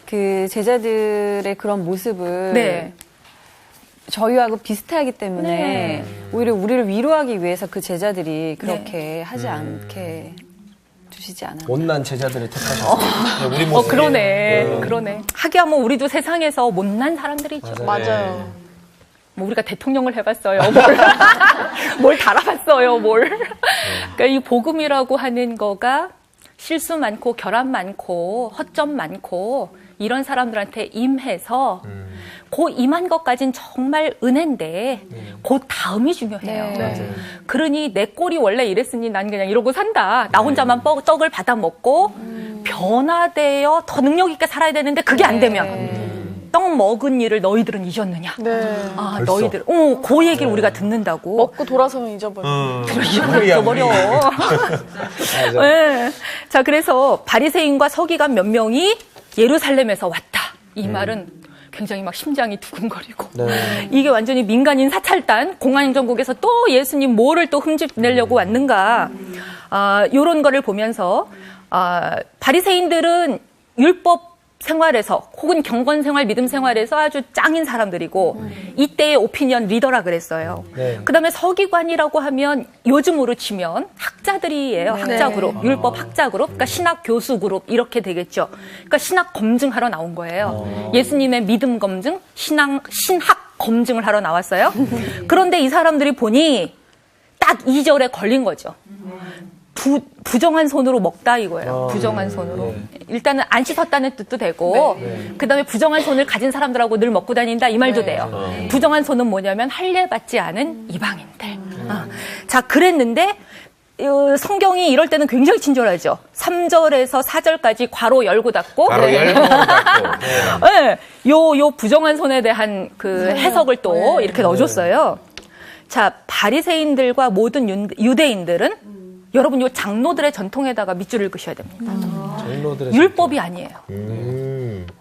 그 제자들의 그런 모습을 저희하고 비슷하기 때문에 오히려 우리를 위로하기 위해서 그 제자들이 그렇게 하지 않게 두시지 않았나. 못난 제자들을 택하셨어요. 우리 모습이. 그러네. 하기야 뭐 우리도 세상에서 못난 사람들이죠. 맞아요. 뭐 우리가 대통령을 해봤어요. 뭘 달아봤어요. 그러니까 이 복음이라고 하는 거가 실수 많고 결함 많고 허점 많고 이런 사람들한테 임해서 그 임한 것까진 정말 은혜인데 그 다음이 중요해요. 그러니 내 꼴이 원래 이랬으니 난 그냥 이러고 산다. 나 혼자만 떡을 받아 먹고 변화되어 더 능력 있게 살아야 되는데 그게 안 되면 떡 먹은 일을 너희들은 잊었느냐? 아, 너희들. 그 얘기를 우리가 듣는다고. 먹고 돌아서면 잊어버려. 잊어버려. 네. 자, 그래서 바리새인과 서기관 몇 명이 예루살렘에서 왔다. 이 말은 굉장히 막 심장이 두근거리고 이게 완전히 민간인 사찰단 공안정국에서 또 예수님 뭐를 또 흠집내려고 왔는가 이런 거를 보면서 바리새인들은 율법 생활에서 혹은 경건 생활, 믿음 생활에서 아주 짱인 사람들이고 이때의 오피니언 리더라 그랬어요. 그다음에 서기관이라고 하면 요즘으로 치면 학자들이에요. 학자 그룹, 율법 학자 그룹, 그러니까 신학 교수 그룹 이렇게 되겠죠. 그러니까 신학 검증하러 나온 거예요. 예수님의 믿음 검증, 신학 검증을 하러 나왔어요. 그런데 이 사람들이 보니 딱 2절에 걸린 거죠. 부정한 손으로 먹다 이거예요. 부정한 손으로. 일단은 안 씻었다는 뜻도 되고 그다음에 부정한 손을 가진 사람들하고 늘 먹고 다닌다 이 말도 돼요. 부정한 손은 뭐냐면 할례받지 않은 이방인들. 자, 그랬는데 성경이 이럴 때는 굉장히 친절하죠. 3절에서 4절까지 괄호 열고 닫고 요 부정한 손에 대한 그 해석을 또 이렇게 넣어줬어요. 자, 바리새인들과 모든 유대인들은 여러분, 요 장로들의 전통에다가 밑줄을 그셔야 됩니다. 율법이 아니에요.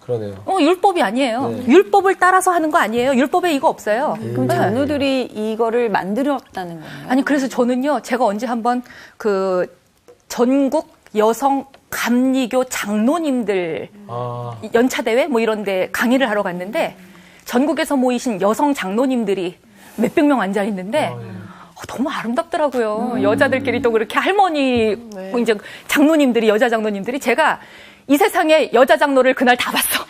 그러네요. 율법이 아니에요. 율법을 따라서 하는 거 아니에요. 율법에 이거 없어요. 그럼 장로들이 이거를 만들었다는 거예요? 아니, 그래서 저는요, 제가 언제 한번 그 전국 여성 감리교 장로님들 연차대회 뭐 이런데 강의를 하러 갔는데 전국에서 모이신 여성 장로님들이 몇백 명 앉아 있는데 너무 아름답더라고요. 여자들끼리 또 그렇게 할머니, 이제 장로님들이, 여자 장로님들이 제가 이 세상에 여자 장로를 그날 다 봤어.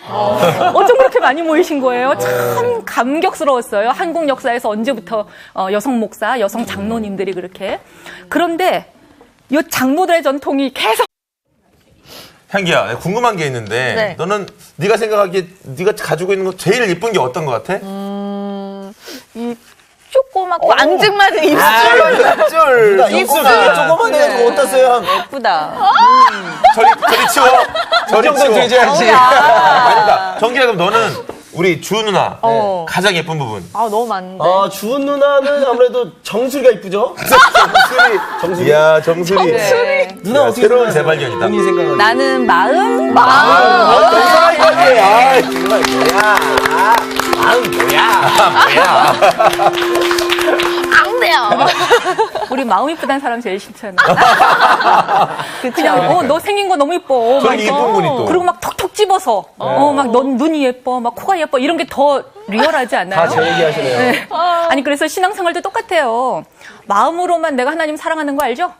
어쩜 그렇게 많이 모이신 거예요? 참 감격스러웠어요. 한국 역사에서 언제부터 여성 목사, 여성 장로님들이 그렇게. 그런데 이 장로들의 전통이 계속. 향기야, 궁금한 게 있는데 너는 네가 생각하기에 네가 가지고 있는 거 제일 예쁜 게 어떤 거 같아? 이 조그맣고 앙증맞은 입술. 입술 되게 조그만해가지고 어디다 써요? 예쁘다. 저리 치워. 저리 치워. 되줘야지. 그러니까 정기야, 그럼 너는 우리 주 누나 가장 예쁜 부분. 너무 많은데. 주은 누나는 아무래도 정수리가 이쁘죠? 정수리. 이야, 정수리. 누나 어떻게 새로운 재발견이다. 본인 생각은? 나는 마음. 정상한 거지. 정말 뭐야. 마음 뭐야. 안 돼요. 우리 마음 이쁘다는 사람 제일 싫잖아. 그냥 너 생긴 거 너무 이뻐. 저기 이쁜 분이 또. 그리고 막 톡톡 집어서 막 넌 눈이 예뻐, 막 코가 예뻐 이런 게 더 리얼하지 않나요? 다 제 얘기 하시네요. 네. 아니 그래서 신앙생활도 똑같아요. 마음으로만 내가 하나님 사랑하는 거 알죠?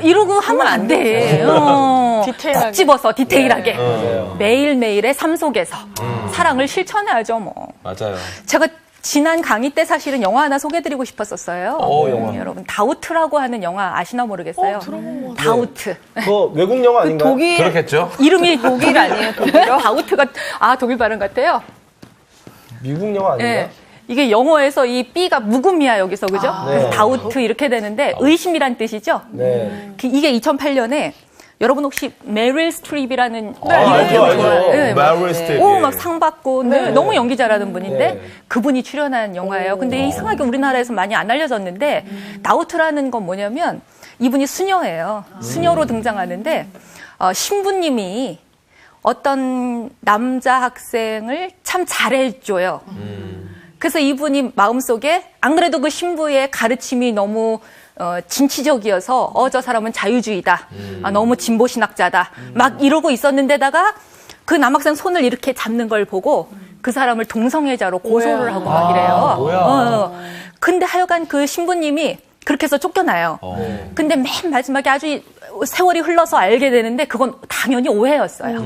이러고 하면 안 돼. 디테일하게. 콕 집어서 디테일하게. 매일매일의 삶 속에서 사랑을 실천해야죠, 뭐. 맞아요. 제가 지난 강의 때 사실은 영화 하나 소개해드리고 싶었었어요. 영화. 여러분, 다우트라고 하는 영화 아시나 모르겠어요. 다우트. 그거 외국 영화 아닌가요? 독일, 그렇겠죠? 이름이 독일 아니에요? 독일어? 다우트가, 독일 발음 같아요. 미국 영화 아닌가요? 예. 이게 영어에서 이 B가 묵음이야, 여기서, 그죠? 그래서 다우트 이렇게 되는데, 의심이란 뜻이죠? 네. 이게 2008년에, 여러분 혹시 메릴 스트립이라는 알죠. 네, 메릴 스트립. 막 상 받고 너무 연기 잘하는 분인데 그분이 출연한 영화예요. 근데 이상하게 우리나라에서 많이 안 알려졌는데 다우트라는 건 뭐냐면 이분이 수녀예요. 수녀로 등장하는데 신부님이 어떤 남자 학생을 참 잘해줘요. 그래서 이분이 마음속에 안 그래도 그 신부의 가르침이 너무 진취적이어서 저 사람은 자유주의다. 너무 진보 신학자다. 막 이러고 있었는데다가 그 남학생 손을 이렇게 잡는 걸 보고 그 사람을 동성애자로 고소를 하고 막 이래요. 근데 하여간 그 신부님이 그렇게 해서 쫓겨나요. 근데 맨 마지막에 아주 세월이 흘러서 알게 되는데 그건 당연히 오해였어요.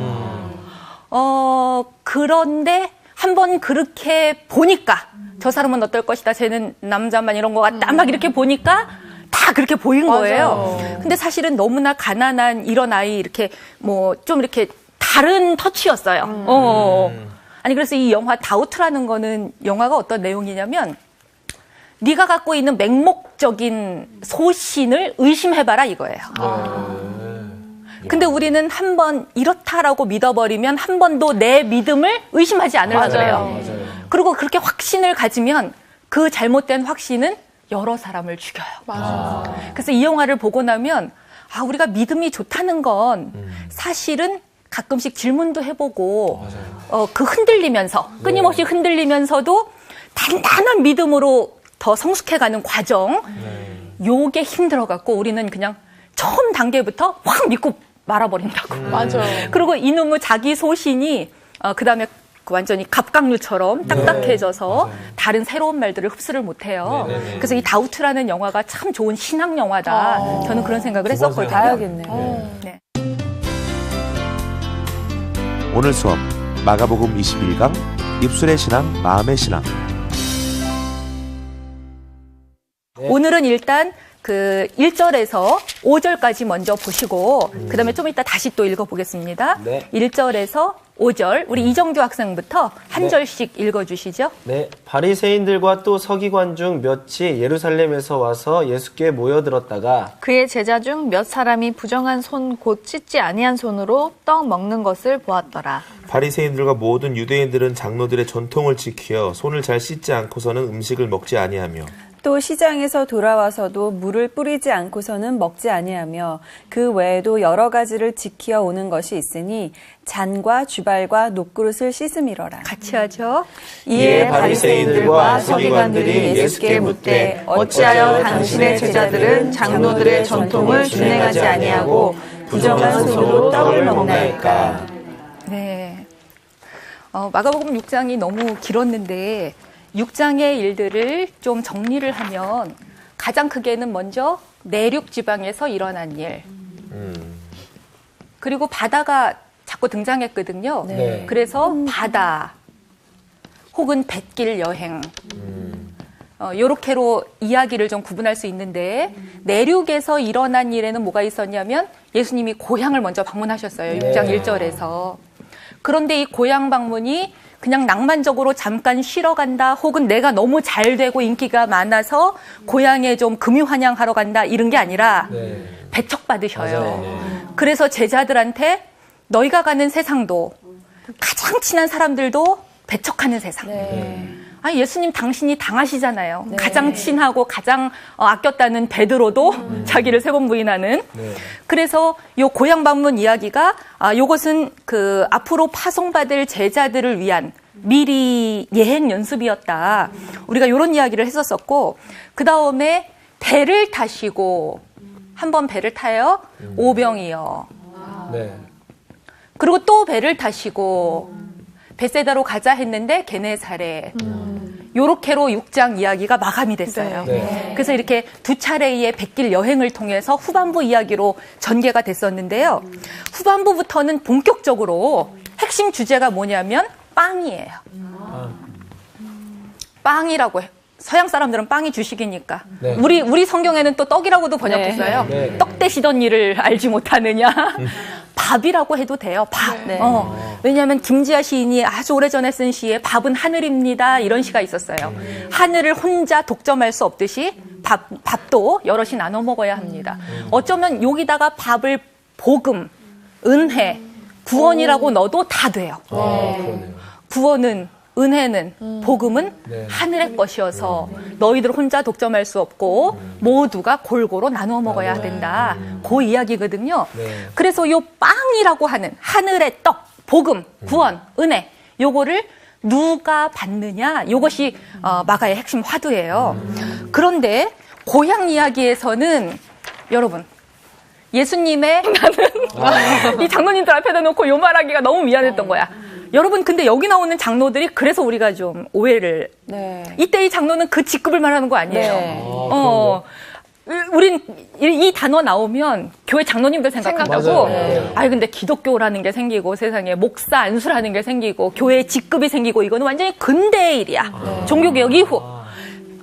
그런데 한번 그렇게 보니까 저 사람은 어떨 것이다. 쟤는 남자만 이런 것 같다. 막 이렇게 보니까 다 그렇게 보인 거예요. 근데 사실은 너무나 가난한 이런 아이 이렇게 뭐 좀 이렇게 다른 터치였어요. 아니 그래서 이 영화 다우트라는 거는 영화가 어떤 내용이냐면 네가 갖고 있는 맹목적인 소신을 의심해봐라 이거예요. 근데 우리는 한 번 이렇다라고 믿어버리면 한 번도 내 믿음을 의심하지 않으려고 그래요. 그리고 그렇게 확신을 가지면 그 잘못된 확신은 여러 사람을 죽여요. 그래서 이 영화를 보고 나면 우리가 믿음이 좋다는 건 사실은 가끔씩 질문도 해보고 그 흔들리면서 끊임없이 흔들리면서도 단단한 믿음으로 더 성숙해가는 과정 요게 힘들어갖고 우리는 그냥 처음 단계부터 확 믿고 말아버린다고. 맞아요. 그리고 이놈의 자기 소신이 그다음에 완전히 갑각류처럼 딱딱해져서 다른 새로운 말들을 흡수를 못해요. 그래서 이 다우트라는 영화가 참 좋은 신학 영화다. 저는 그런 생각을 했었거든요. 봐야겠네요. 네. 오늘 수업 마가복음 21강 입술의 신앙, 마음의 신앙. 오늘은 일단 그 1절에서 5절까지 먼저 보시고 그다음에 좀 이따 다시 또 읽어보겠습니다. 네. 1절에서 5절 우리 이정규 학생부터 한 절씩 읽어주시죠. 네, 바리새인들과 또 서기관 중 몇이 예루살렘에서 와서 예수께 모여들었다가 그의 제자 중 몇 사람이 부정한 손 곧 씻지 아니한 손으로 떡 먹는 것을 보았더라. 바리새인들과 모든 유대인들은 장로들의 전통을 지키어 손을 잘 씻지 않고서는 음식을 먹지 아니하며 또 시장에서 돌아와서도 물을 뿌리지 않고서는 먹지 아니하며 그 외에도 여러 가지를 지키어 오는 것이 있으니 잔과 주발과 녹그릇을 씻음이러라. 같이 하죠. 이에 바리새인들과 서기관들이 예수께 묻되 어찌하여 당신의 제자들은 장로들의 전통을 준행하지 아니하고 부정한 손으로 떡을 먹나이까. 네. 마가복음 6장이 너무 길었는데 6장의 일들을 좀 정리를 하면 가장 크게는 먼저 내륙 지방에서 일어난 일. 그리고 바다가 자꾸 등장했거든요. 네. 그래서 바다 혹은 뱃길 여행. 요렇게로 이야기를 좀 구분할 수 있는데 내륙에서 일어난 일에는 뭐가 있었냐면 예수님이 고향을 먼저 방문하셨어요. 6장 1절에서. 그런데 이 고향 방문이 그냥 낭만적으로 잠깐 쉬러 간다 혹은 내가 너무 잘 되고 인기가 많아서 고향에 좀 금유환영하러 간다 이런 게 아니라 배척받으셔요. 그래서 제자들한테 너희가 가는 세상도 가장 친한 사람들도 배척하는 세상. 예수님 당신이 당하시잖아요. 가장 친하고 가장 아꼈다는 베드로도 자기를 3번 부인하는. 그래서 요 고향 방문 이야기가 요것은 그 앞으로 파송받을 제자들을 위한 미리 예행 연습이었다. 우리가 요런 이야기를 했었었고 그 다음에 배를 타시고 한번 배를 타요. 오병이어. 그리고 또 배를 타시고 벳세다로 가자 했는데 게네사렛. 요렇게로 6장 이야기가 마감이 됐어요. 그래서 이렇게 두 차례의 뱃길 여행을 통해서 후반부 이야기로 전개가 됐었는데요. 후반부부터는 본격적으로 핵심 주제가 뭐냐면 빵이에요. 빵이라고 해. 서양 사람들은 빵이 주식이니까. 우리 성경에는 또 떡이라고도 번역했어요. 떡 대시던 일을 알지 못하느냐. 밥이라고 해도 돼요. 밥. 왜냐하면 김지아 시인이 아주 오래전에 쓴 시에 밥은 하늘입니다. 이런 시가 있었어요. 하늘을 혼자 독점할 수 없듯이 밥도 여럿이 나눠 먹어야 합니다. 어쩌면 여기다가 밥을 복음, 은혜, 구원이라고 넣어도 다 돼요. 구원은 은혜는 복음은 하늘의 것이어서 너희들 혼자 독점할 수 없고 모두가 골고루 나누어 먹어야 된다. 그 이야기거든요. 그래서 요 빵이라고 하는 하늘의 떡, 복음, 구원, 은혜 요거를 누가 받느냐 이것이 마가의 핵심 화두예요. 그런데 고향 이야기에서는 여러분 예수님의 나는 이 장로님들 앞에다 놓고 요 말하기가 너무 미안했던 거야. 여러분 근데 여기 나오는 장로들이 그래서 우리가 좀 오해를 이때 이 장로는 그 직급을 말하는 거 아니에요. 우린 이 단어 나오면 교회 장로님들 생각한다고. 아니 근데 기독교라는 게 생기고 세상에 목사 안수라는 게 생기고 교회 직급이 생기고 이거는 완전히 근대의 일이야. 종교개혁 이후.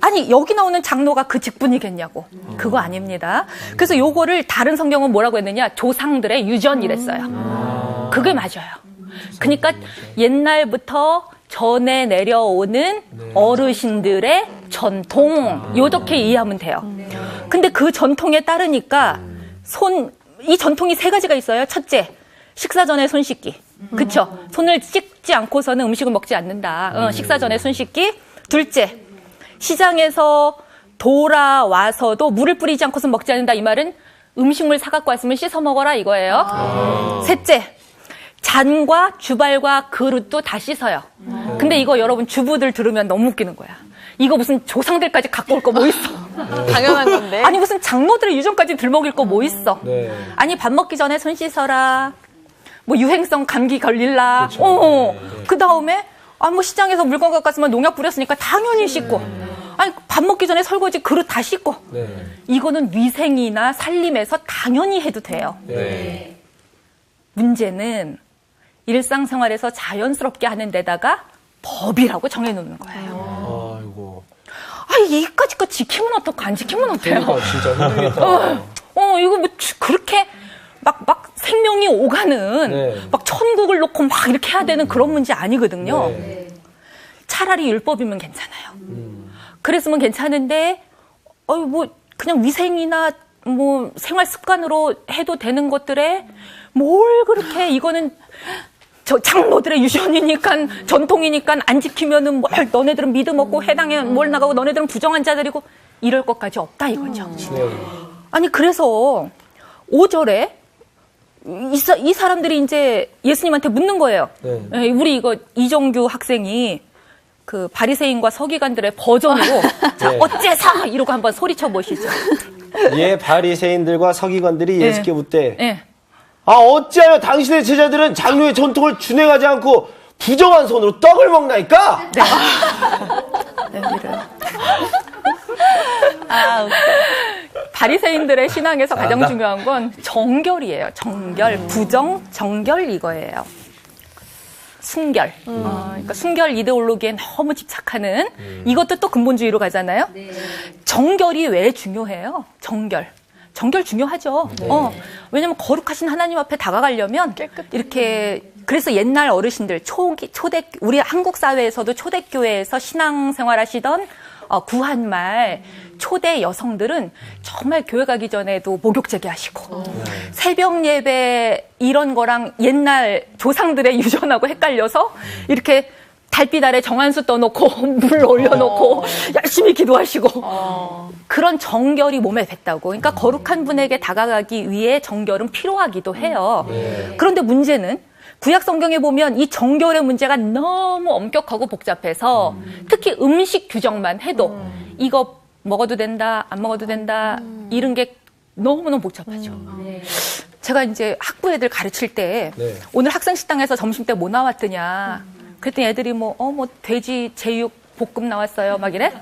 아니 여기 나오는 장로가 그 직분이겠냐고. 그거 아닙니다. 그래서 요거를 다른 성경은 뭐라고 했느냐. 조상들의 유전이랬어요. 그게 맞아요. 그러니까 옛날부터 전해 내려오는 어르신들의 전통 요렇게 이해하면 돼요. 근데 그 전통에 따르니까 이 전통이 3가지가 있어요. 첫째, 식사 전에 손 씻기. 그쵸? 손을 씻지 않고서는 음식을 먹지 않는다. 식사 전에 손 씻기. 둘째, 시장에서 돌아와서도 물을 뿌리지 않고서 먹지 않는다. 이 말은 음식물 사갖고 왔으면 씻어 먹어라 이거예요. 셋째, 잔과 주발과 그릇도 다 씻어요. 근데 이거 여러분 주부들 들으면 너무 웃기는 거야. 이거 무슨 조상들까지 갖고 올 거 뭐 있어? 당연한 건데. 아니 무슨 장로들의 유전까지 들먹일 거 뭐 있어? 네. 아니 밥 먹기 전에 손 씻어라. 뭐 유행성 감기 걸릴라. 그 다음에 뭐 시장에서 물건 갖고 왔으면 농약 뿌렸으니까 당연히 씻고. 아니 밥 먹기 전에 설거지 그릇 다 씻고. 네. 이거는 위생이나 살림에서 당연히 해도 돼요. 네. 문제는 일상생활에서 자연스럽게 하는 데다가 법이라고 정해놓는 거예요. 아이고. 이까짓 거 지키면 어떡해, 안 지키면 어때요? 그러니까 진짜 힘들겠다. 이거 뭐 그렇게 막 생명이 오가는 네. 막 천국을 놓고 막 이렇게 해야 되는 그런 문제 아니거든요. 네. 차라리 율법이면 괜찮아요. 그랬으면 괜찮은데 뭐 그냥 위생이나 뭐 생활 습관으로 해도 되는 것들에 뭘 그렇게 이거는 저 장로들의 유전이니까 전통이니까 안 지키면은 뭘 너네들은 믿음 없고 해당에 뭘 나가고 너네들은 부정한 자들이고 이럴 것까지 없다 이거죠. 네. 아니 그래서 5절에 이 사람들이 이제 예수님한테 묻는 거예요. 네. 우리 이거 이정규 학생이 그 바리새인과 서기관들의 버전으로 자, 네. 어째서 이러고 한번 소리쳐 보시죠. 예, 바리새인들과 서기관들이 예수께 묻되 예. 어찌하여 당신의 제자들은 장로의 전통을 준행하지 않고 부정한 손으로 떡을 먹나이까? 네, 바리새인들의 신앙에서 가장 중요한 건 정결이에요. 정결, 부정, 정결 이거예요. 순결. 그러니까 순결 이데올로기에 너무 집착하는 이것도 또 근본주의로 가잖아요. 네. 정결이 왜 중요해요? 정결 중요하죠. 네. 왜냐면 거룩하신 하나님 앞에 다가가려면 이렇게 그래서 옛날 어르신들 초대 우리 한국 사회에서도 초대교회에서 신앙생활 하시던 구한말 초대 여성들은 정말 교회 가기 전에도 목욕제기 하시고 새벽 예배 이런 거랑 옛날 조상들의 유전하고 헷갈려서 이렇게 달빛 아래 정한수 떠놓고 물 올려놓고 열심히 기도하시고 그런 정결이 몸에 뱄다고. 그러니까 거룩한 분에게 다가가기 위해 정결은 필요하기도 해요. 그런데 문제는 구약 성경에 보면 이 정결의 문제가 너무 엄격하고 복잡해서 특히 음식 규정만 해도 이거 먹어도 된다, 안 먹어도 된다 이런 게 너무너무 복잡하죠. 제가 이제 학부 애들 가르칠 때 오늘 학생 식당에서 점심 때 뭐 나왔더냐 그랬더니 애들이 뭐 돼지 제육 볶음 나왔어요 막 이래.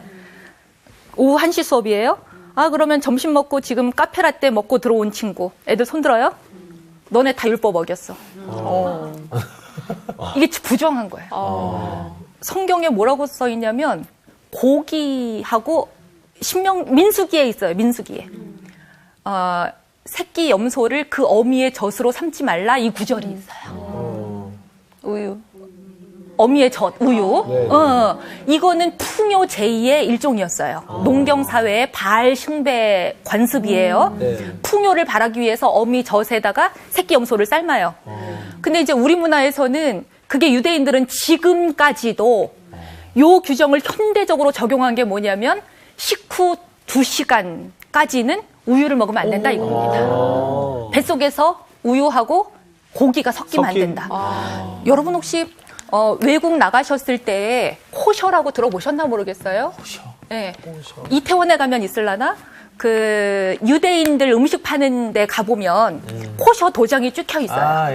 오후 1시 수업이에요. 그러면 점심 먹고 지금 카페라떼 먹고 들어온 친구 애들 손 들어요? 너네 다 율법 어겼어. 이게 부정한 거예요. 성경에 뭐라고 써 있냐면 고기하고 민수기에 있어요. 민수기에. 새끼 염소를 그 어미의 젖으로 삼지 말라 이 구절이 있어요. 우유. 어미의 젖, 우유. 이거는 풍요 제2의 일종이었어요. 농경사회의 발, 숭배 관습이에요. 풍요를 바라기 위해서 어미 젖에다가 새끼 염소를 삶아요. 근데 이제 우리 문화에서는 그게 유대인들은 지금까지도 요 규정을 현대적으로 적용한 게 뭐냐면 식후 2시간까지는 우유를 먹으면 안 된다 이겁니다. 뱃속에서 우유하고 고기가 섞이면 안 된다. 여러분 혹시 외국 나가셨을 때 코셔라고 들어보셨나 모르겠어요? 코셔. 네. 이태원에 가면 있을라나? 그 유대인들 음식 파는 데 가보면 코셔 도장이 찍혀 있어요.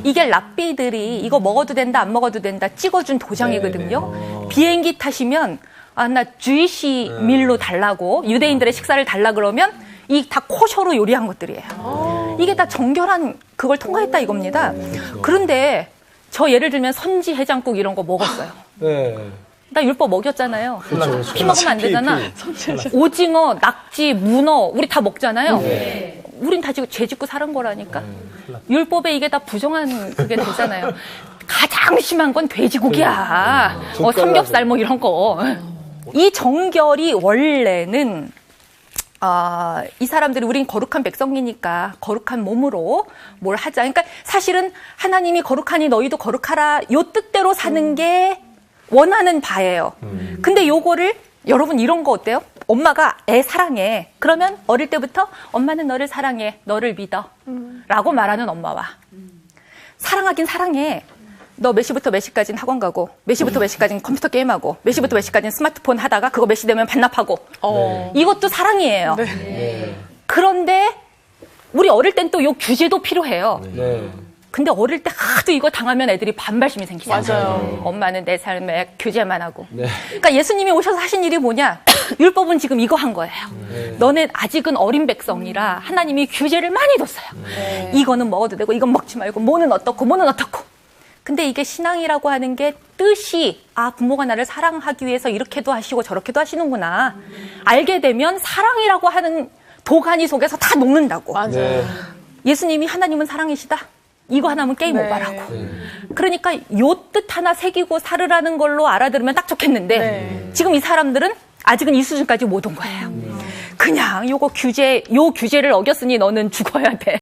이게 랍비들이 이거 먹어도 된다 안 먹어도 된다 찍어준 도장이거든요. 비행기 타시면 나 주이시 밀로 달라고 유대인들의 식사를 달라 그러면 이 다 코셔로 요리한 것들이에요. 이게 다 정결한 그걸 통과했다 이겁니다. 그런데 저 예를 들면 선지 해장국 이런 거 먹었어요. 네. 나 율법 먹였잖아요. 그렇죠. 피 먹으면 안 되잖아. 오징어, 낙지, 문어 우리 다 먹잖아요. 우린 다 지금 죄 짓고 사는 거라니까. 율법에 이게 다 부정한 그게 되잖아요. 가장 심한 건 돼지고기야. 삼겹살 뭐 이런 거. 이 정결이 원래는 이 사람들이 우린 거룩한 백성이니까 거룩한 몸으로 뭘 하자. 그러니까 사실은 하나님이 거룩하니 너희도 거룩하라. 요 뜻대로 사는 게 원하는 바예요. 근데 요거를 여러분 이런 거 어때요? 엄마가 애 사랑해. 그러면 어릴 때부터 엄마는 너를 사랑해. 너를 믿어. 라고 말하는 엄마와 사랑하긴 사랑해. 너 몇 시부터 몇 시까지는 학원 가고 몇 시부터 몇 시까지는 컴퓨터 게임하고 몇 시부터 몇 시까지는 스마트폰 하다가 그거 몇 시 되면 반납하고 이것도 사랑이에요. 그런데 우리 어릴 땐 또 요 규제도 필요해요. 근데 어릴 때 하도 이거 당하면 애들이 반발심이 생기잖아요. 맞아요. 엄마는 내 삶에 규제만 하고. 그러니까 예수님이 오셔서 하신 일이 뭐냐? 율법은 지금 이거 한 거예요. 너네 아직은 어린 백성이라 하나님이 규제를 많이 뒀어요. 이거는 먹어도 되고 이건 먹지 말고 뭐는 어떻고 뭐는 어떻고. 근데 이게 신앙이라고 하는 게 뜻이 부모가 나를 사랑하기 위해서 이렇게도 하시고 저렇게도 하시는구나. 알게 되면 사랑이라고 하는 도가니 속에서 다 녹는다고. 맞아요. 예수님이 하나님은 사랑이시다. 이거 하나면 게임 오버라고. 그러니까 요 뜻 하나 새기고 살으라는 걸로 알아들으면 딱 좋겠는데 지금 이 사람들은 아직은 이 수준까지 못 온 거예요. 그냥 요 규제를 어겼으니 너는 죽어야 돼.